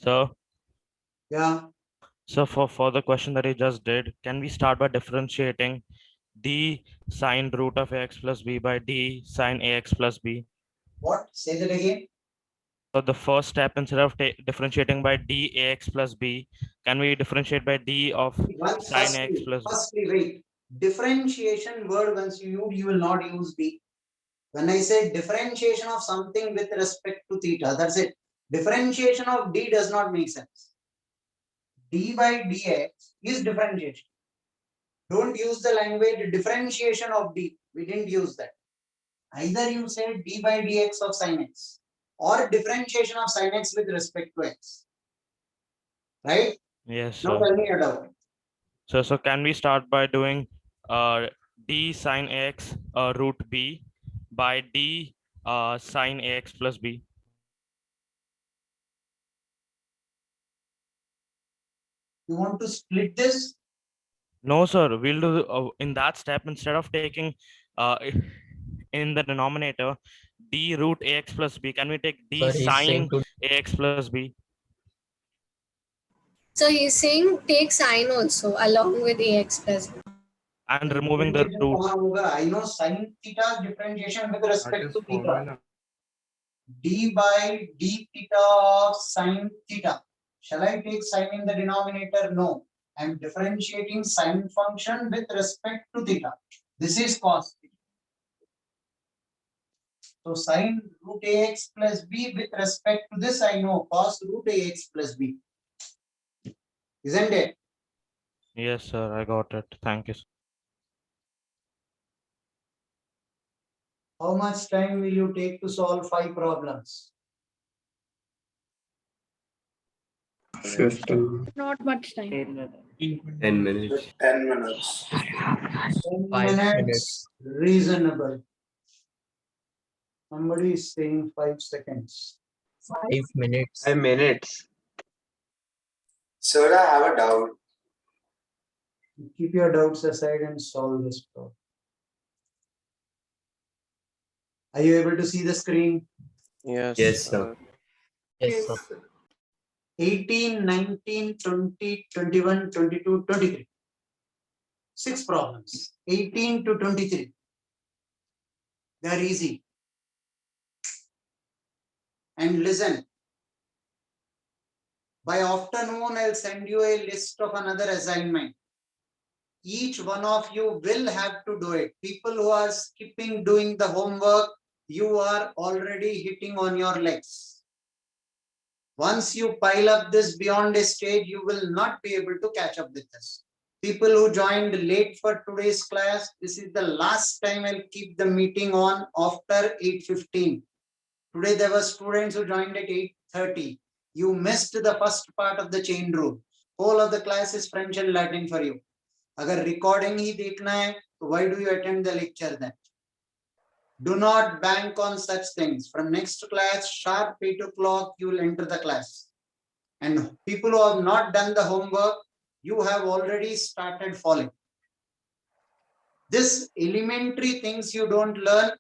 So, Yeah. so for the question that you just did, can we start by differentiating d sine root of x plus b by d sine ax plus b? What? Say that again. So the first step, instead of differentiating by d ax plus b, can we differentiate by d of sine x plus b? Firstly, wait. Differentiation word, once you use, you will not use d. When I say differentiation of something with respect to theta, that's it. Differentiation of d does not make sense. D by dx is differentiation. Don't use the language differentiation of d. We didn't use that. Either you say d by dx of sin x or differentiation of sin x with respect to x. Right? Yes, Now sir. tell me your doubt. So can we start by doing d sine x root b by d sine ax plus b? You want to split this? No, sir. We'll do in that step, instead of taking uh, in the denominator d root ax plus b, can we take d Sir, he's saying sine to ax plus b? So he's saying take sine also along with ax plus b. And removing the roots. I know sin theta differentiation with respect to theta. D by d theta of sin theta. Shall I take sine in the denominator? No. I am differentiating sine function with respect to theta. This is cos theta. So sine root ax plus b with respect to this, I know cos root ax plus b. Isn't it? Yes, sir. I got it. Thank you, sir. How much time will you take to solve 5 problems? 15. Not much time. 10 minutes. 10 minutes. 10 5 minutes. minutes. Reasonable. Somebody is saying 5 seconds. 5 minutes. 5 minutes. Sir, I have a doubt. Keep your doubts aside and solve this problem. Are you able to see the screen? Yes. Yes, sir. Yes, sir. 18, 19, 20, 21, 22, 23. 6 problems. 18 to 23. They are easy. And listen. By afternoon, I'll send you a list of another assignment. Each one of you will have to do it. People who are skipping doing the homework, you are already hitting on your legs. Once you pile up this beyond a stage, you will not be able to catch up with this. People who joined late for today's class, this is the last time I'll keep the meeting on after 8:15. Today there were students who joined at 8:30. You missed the first part of the chain rule. Whole of the class is French and Latin for you. अगर recording ही देखना है, तो why do you attend the lecture then? Do not bank on such things. From next class, sharp 8 o'clock, you will enter the class. And people who have not done the homework, you have already started falling. This elementary things you don't learn,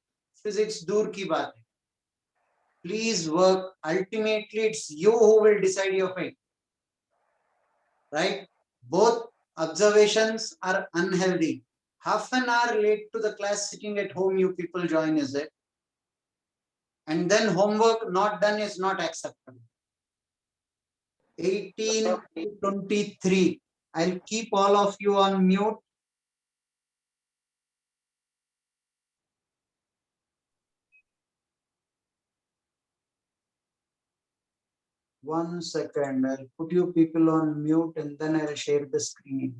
physics dur ki baat hai. Please work. Ultimately, it's you who will decide your fate. Right? Both observations are unhealthy. Half an hour late to the class sitting at home, you people join, is it? And then homework not done is not acceptable. 18 to 23. I'll keep all of you on mute. One second, I'll put you people on mute and then I'll share the screen.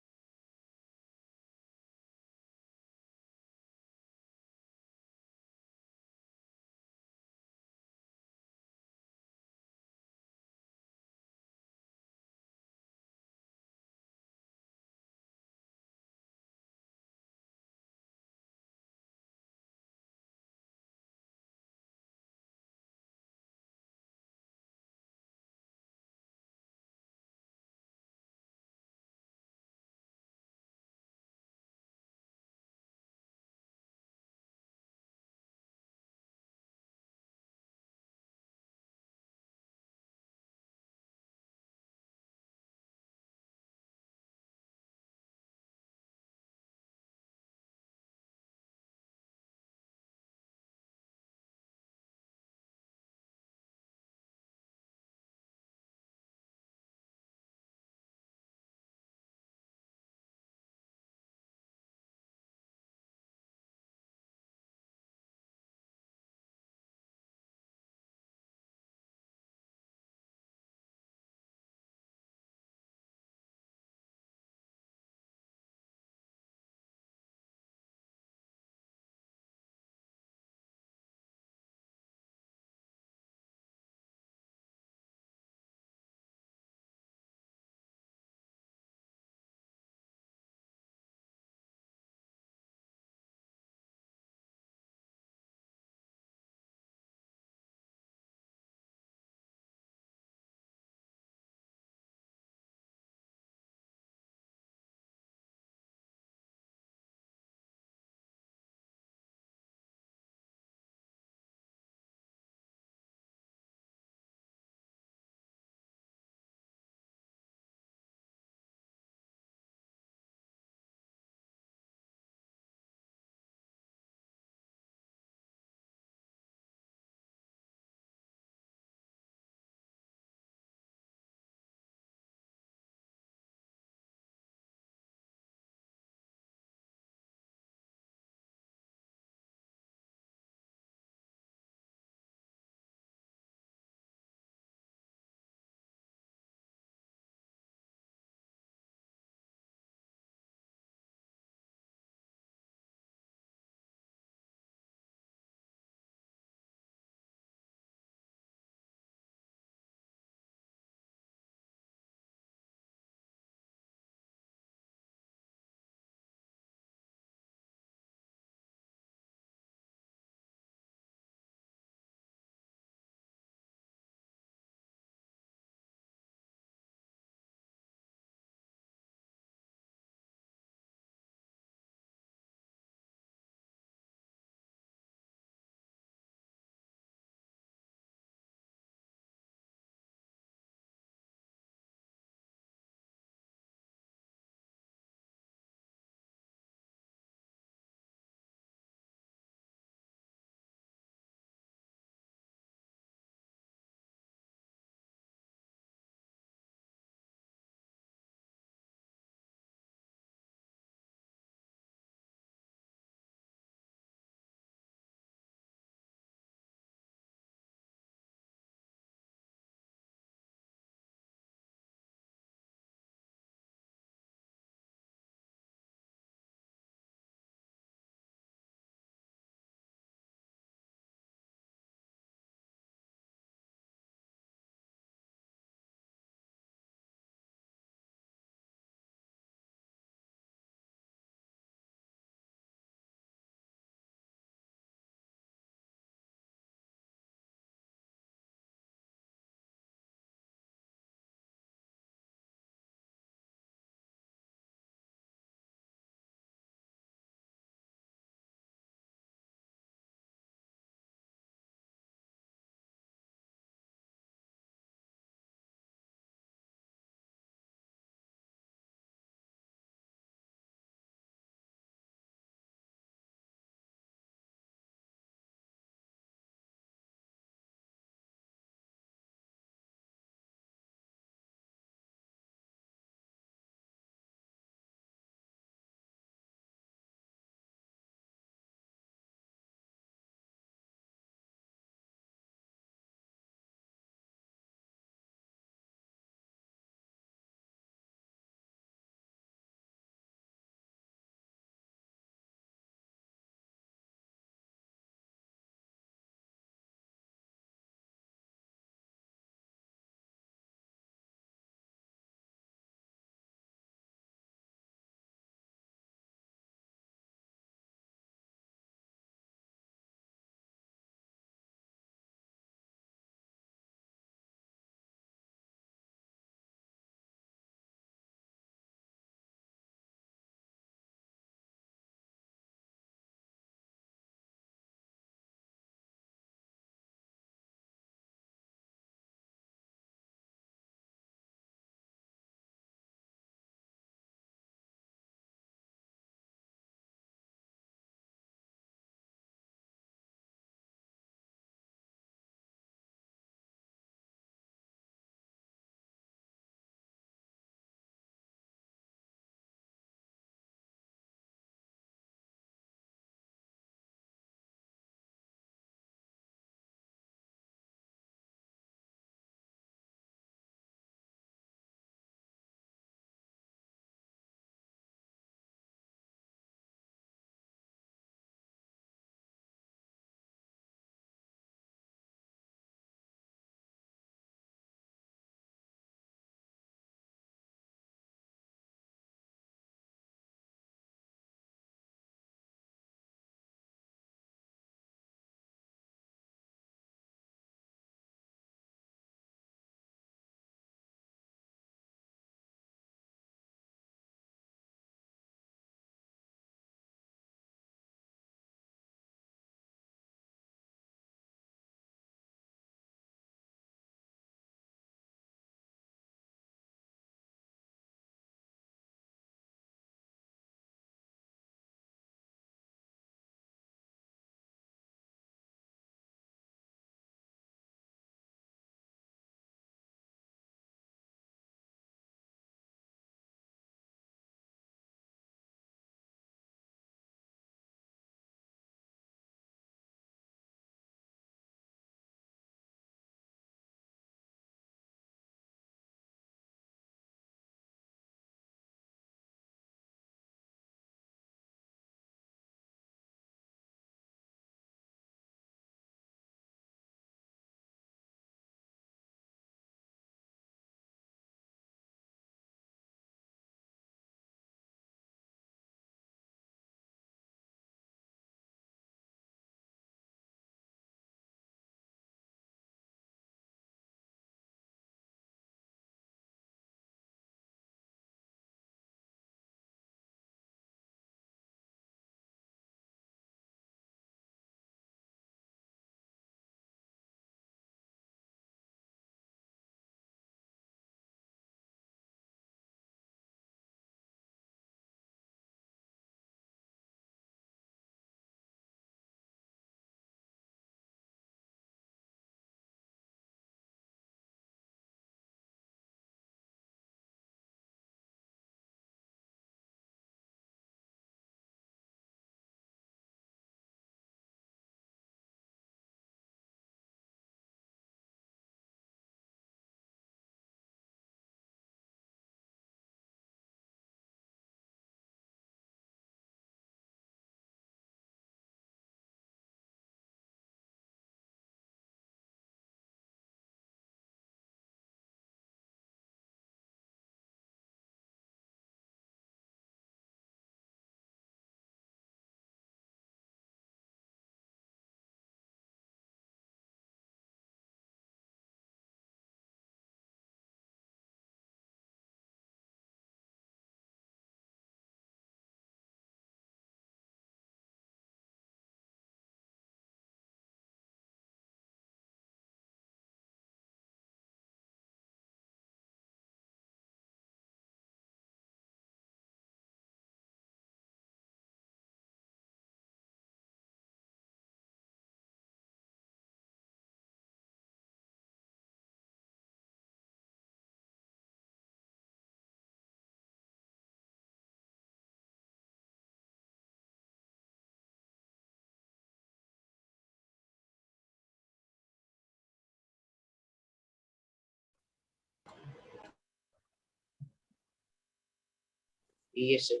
Yes, sir.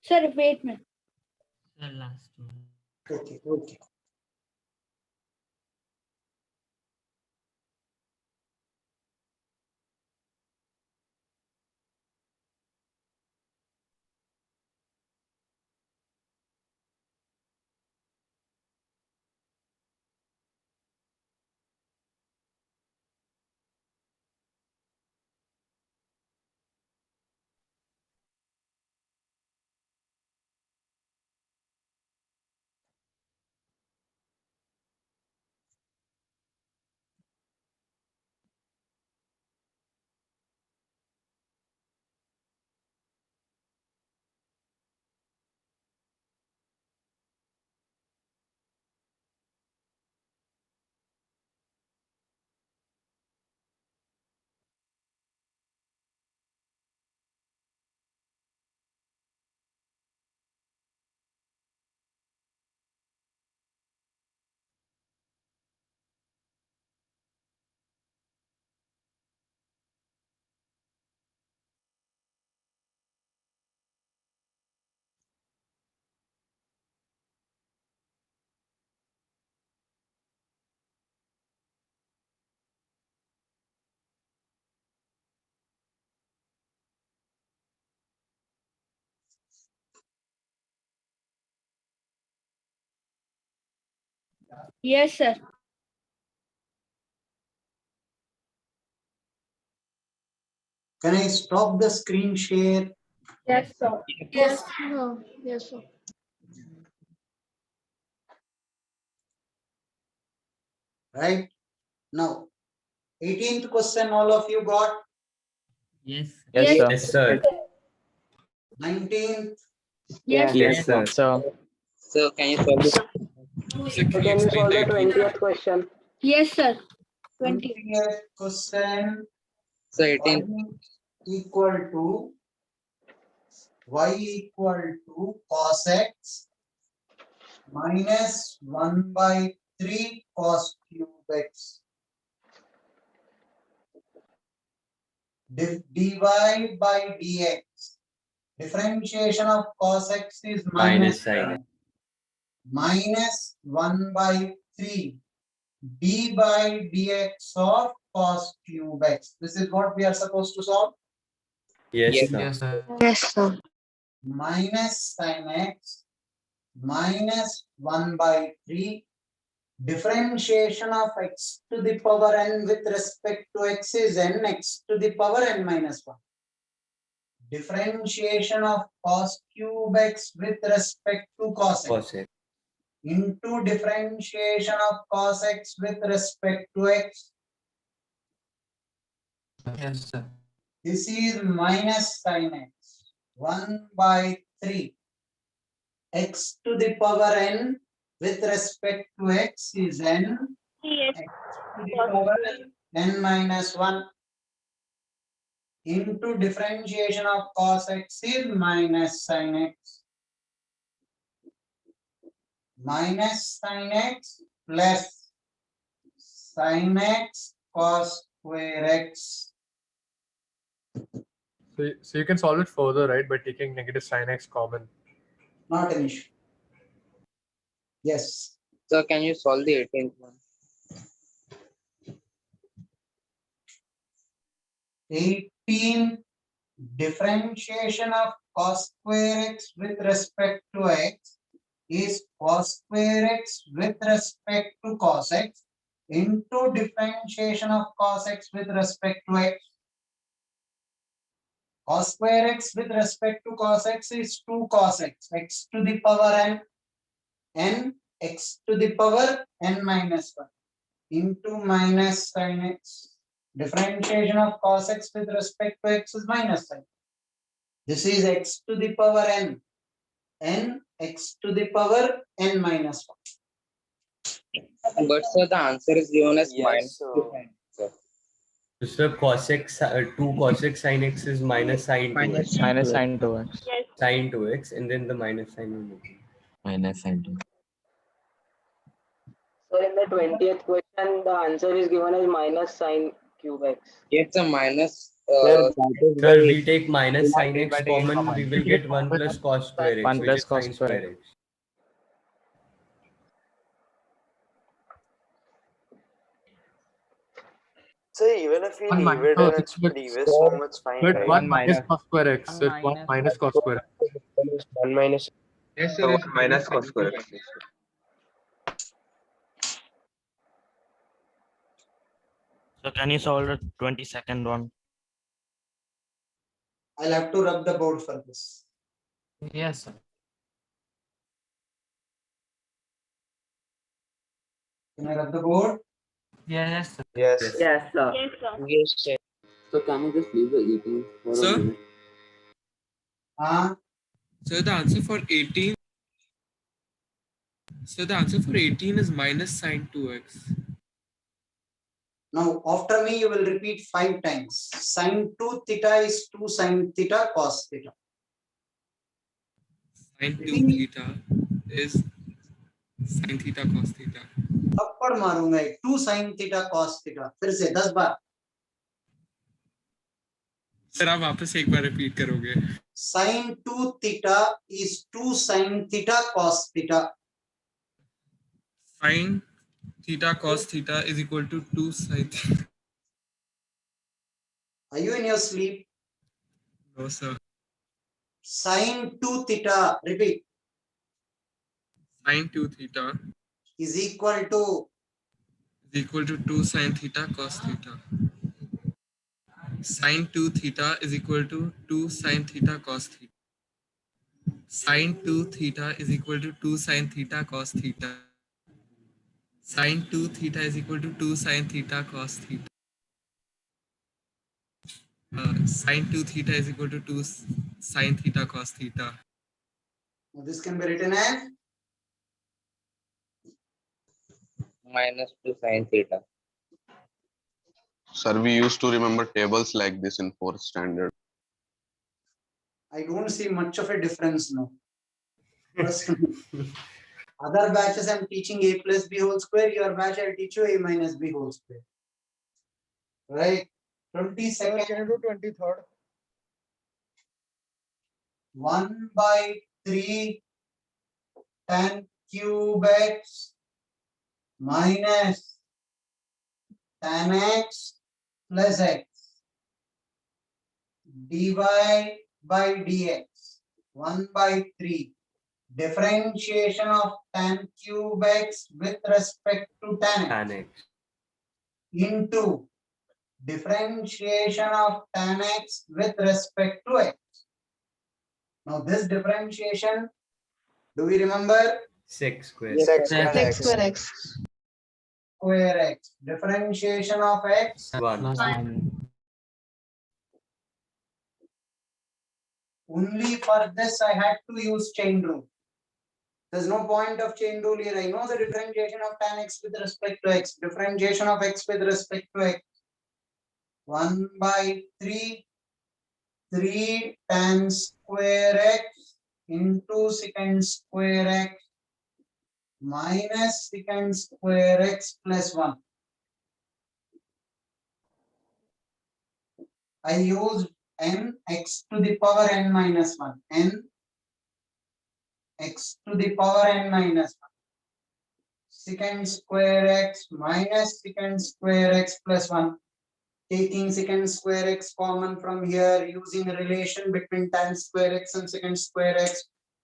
Sir, wait a minute. The last one. Okay, okay. Yes, sir. Can I stop the screen share? Yes, sir. Yes. Yes, sir. Right? Now, 18th question all of you got? Yes. Yes, sir. Yes, sir. 19th? Yes, Yes, sir. So can you solve this? Can you solve the 20th question? Yes, sir. 20. 20th question. So 18. Equal to y equal to cos x minus 1 by 3 cos cube x. Dy by dx. Differentiation of cos x is Minus sign. minus 1 by 3 d by dx of cos cube x. This is what we are supposed to solve. Yes, sir. Yes, sir. Yes, sir. Minus sin x minus 1 by 3 differentiation of x to the power n with respect to x is n x to the power n minus 1. Differentiation of cos cube x with respect to cos x Cos x. into differentiation of cos x with respect to x. Yes, sir. This is minus sin x 1 by 3 x to the power n with respect to x is n Yes. x to the power n minus 1 into differentiation of cos x is minus sin x minus sin x plus sin x cos square x. So you can solve it further, right, by taking negative sin x common. Not an issue. Yes. So can you solve the 18th one? 18 differentiation of cos square x with respect to x is cos square x with respect to cos x into differentiation of cos x with respect to x. Cos square x with respect to cos x is 2 cos x, x to the power n, n x to the power n minus 1 into minus sin x. Differentiation of cos x with respect to x is minus sin. This is x to the power n, n x to the power n minus 1. But sir, the answer is given as minus. So sir, cos x, 2 cos x sin x is minus sin 2x. Minus sin 2x. Sin 2x, and then the minus sign will be Minus sign 2. So in the 20th question, the answer is given as minus sin cube x. Yes, a minus Sir, we take minus sin x common, we will get 1 plus cos square x, 1 which plus is cos sin square square x. So even if we One leave minus, it so in its it's with, previous form, it's fine, with right? 1 minus cos square x. So it's 1 minus cos square x. 1 minus. Yes, sir. So It's 1 minus cos square x. So can you solve the 22nd one? I'll have to rub the board for this. Yes, sir. Can I rub the board? Yes, sir. Yes. Yes, sir. Yes, sir. So can you just leave the eating for a Sir? minute? So the answer for 18. So the answer for 18 is minus sine 2x. Now, after me, you will repeat 5 times. Sine 2 theta is 2 sine theta cos theta. Sine 2 theta is sine theta cos theta. थप्पड़ मारूंगा 2 sin theta cos theta. फिर से 10 बार. Sir आप वापस एक बार repeat करोगे. Sin 2 theta is 2 sin theta cos theta. Sine theta cos theta is equal to 2 sine theta. Are you in your sleep? No, sir. Sin 2 theta, repeat, Sine 2 theta is equal to 2 sine theta cos theta. Sine 2 theta is equal to 2 sine theta cos theta. Sine 2 theta is equal to 2 sine theta cos theta. Sine 2 theta is equal to 2 sine theta cos theta. Sine 2 theta is equal to 2 sine theta cos theta. Now this can be written as Minus 2 sin theta. Sir, we used to remember tables like this in 4th standard. I don't see much of a difference now. Trust me. Other batches I'm teaching a plus b whole square. Your batch I'll teach you a minus b whole square. Right? 22nd. Can you do 23rd? 1 by 3 tan cube x minus tan x plus x dy by dx 1 by 3 differentiation of tan cube x with respect to tan x into differentiation of tan x with respect to x. Now this differentiation, do we remember? Sec square. Sec Sec square x. Square x. Differentiation of x. 1. Only for this I had to use chain rule. There's no point of chain rule here. I know the differentiation of tan x with respect to x. Differentiation of x with respect to x. 1 by 3 tan square x into secant square x minus secant square x plus 1. I used n x to the power n minus 1. N x to the power n minus 1. Secant square x minus secant square x plus 1. Taking secant square x common from here, using a relation between tan square x and secant square x.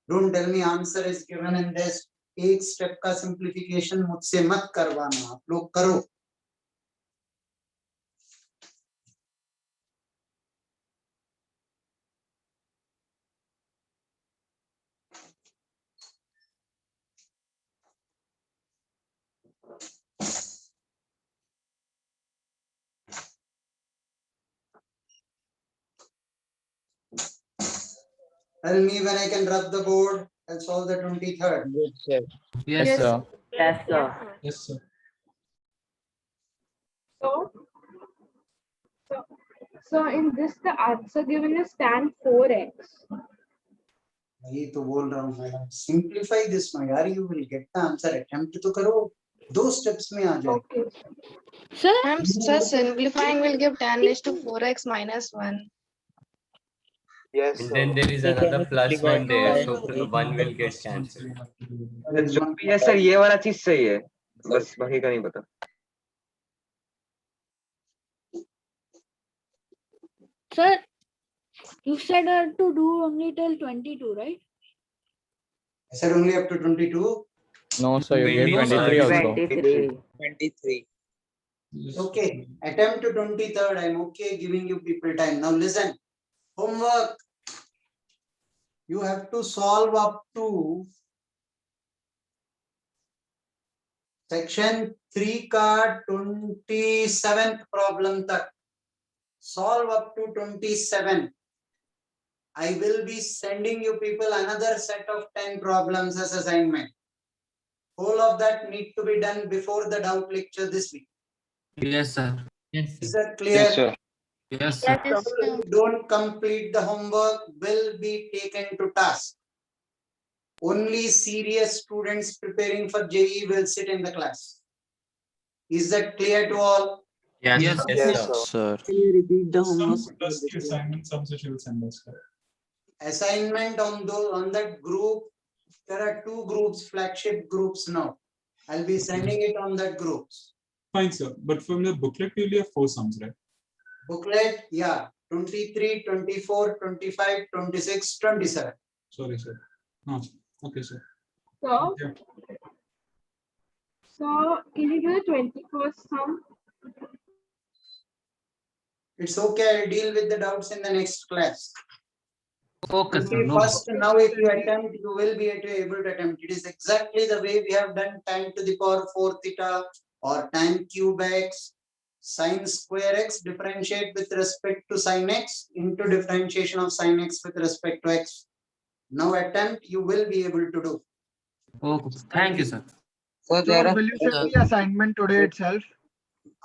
Don't tell me answer is given in this. एक step का simplification मुझसे मत करवाना, आप लोग करो. Tell me when I can rub the board and solve the 23rd. Yes, sir. Yes, sir. Yes, sir. Yes, sir. So in this the answer given is tan 4x. यही तो बोल रहा हूँ मैडम, simplify this now यार, you will get the answer. Attempt तो करो. दो steps में आ जाए. Sir, simplifying will give tan raised to 4x minus 1. Yes, And sir. then there is another plus one there, so one will get cancelled. There is one. Yes sir, ये वाला चीज सही है, बस बाकी का नहीं पता. Sir, you said to do only till 22, right? I said only up to 22. No, sir, you gave 23 also. 23. Okay, attempt to 23rd. I'm okay giving you people time. Now listen, homework. You have to solve up to section 3 का 27th problem तक. Solve up to 27. I will be sending you people another set of 10 problems as assignment. All of that need to be done before the doubt lecture this week. Yes, sir. Is that clear? Yes, sir. Yes, sir. If you don't complete the homework, will be taken to task. Only serious students preparing for JEE will sit in the class. Is that clear to all? Yes, Yes, Sir. Can you repeat the homework? Plus the assignment sums which you will send us. Assignment on that group. There are two groups, flagship groups now. I'll be sending it on that groups. Fine, sir. But from the booklet, you only have 4 sums, right? Booklet, yeah. 23, 24, 25, 26, 27. Sorry, sir. No, okay, sir. So, Yeah. can you do the 21st sum? It's okay. I'll deal with the doubts in the next class. Okay, sir. No First, now if you attempt, you will be able to attempt. It is exactly the way we have done tan to the power 4 theta or tan cube x, sin square x, differentiate with respect to sin x into differentiation of sin x with respect to x. Now attempt, you will be able to do. Okay. Thank you, sir. So will you send the assignment today itself?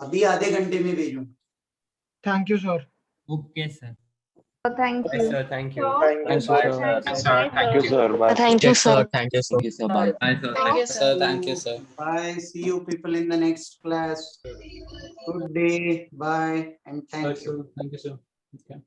अभी आधे घंटे में भेजूं. Thank you, sir. Okay, sir. Thank Yes, sir. Thank you. Thank you, sir. Thank you, sir. Bye. Thank you, Yes, sir. sir. Thank you, sir. Thank you, sir. Bye. Bye, sir. Thank you, sir. Thank you, sir. Bye. See you people in the next class. Good day. Bye and Bye, thank you. sir. Thank you, sir. Okay.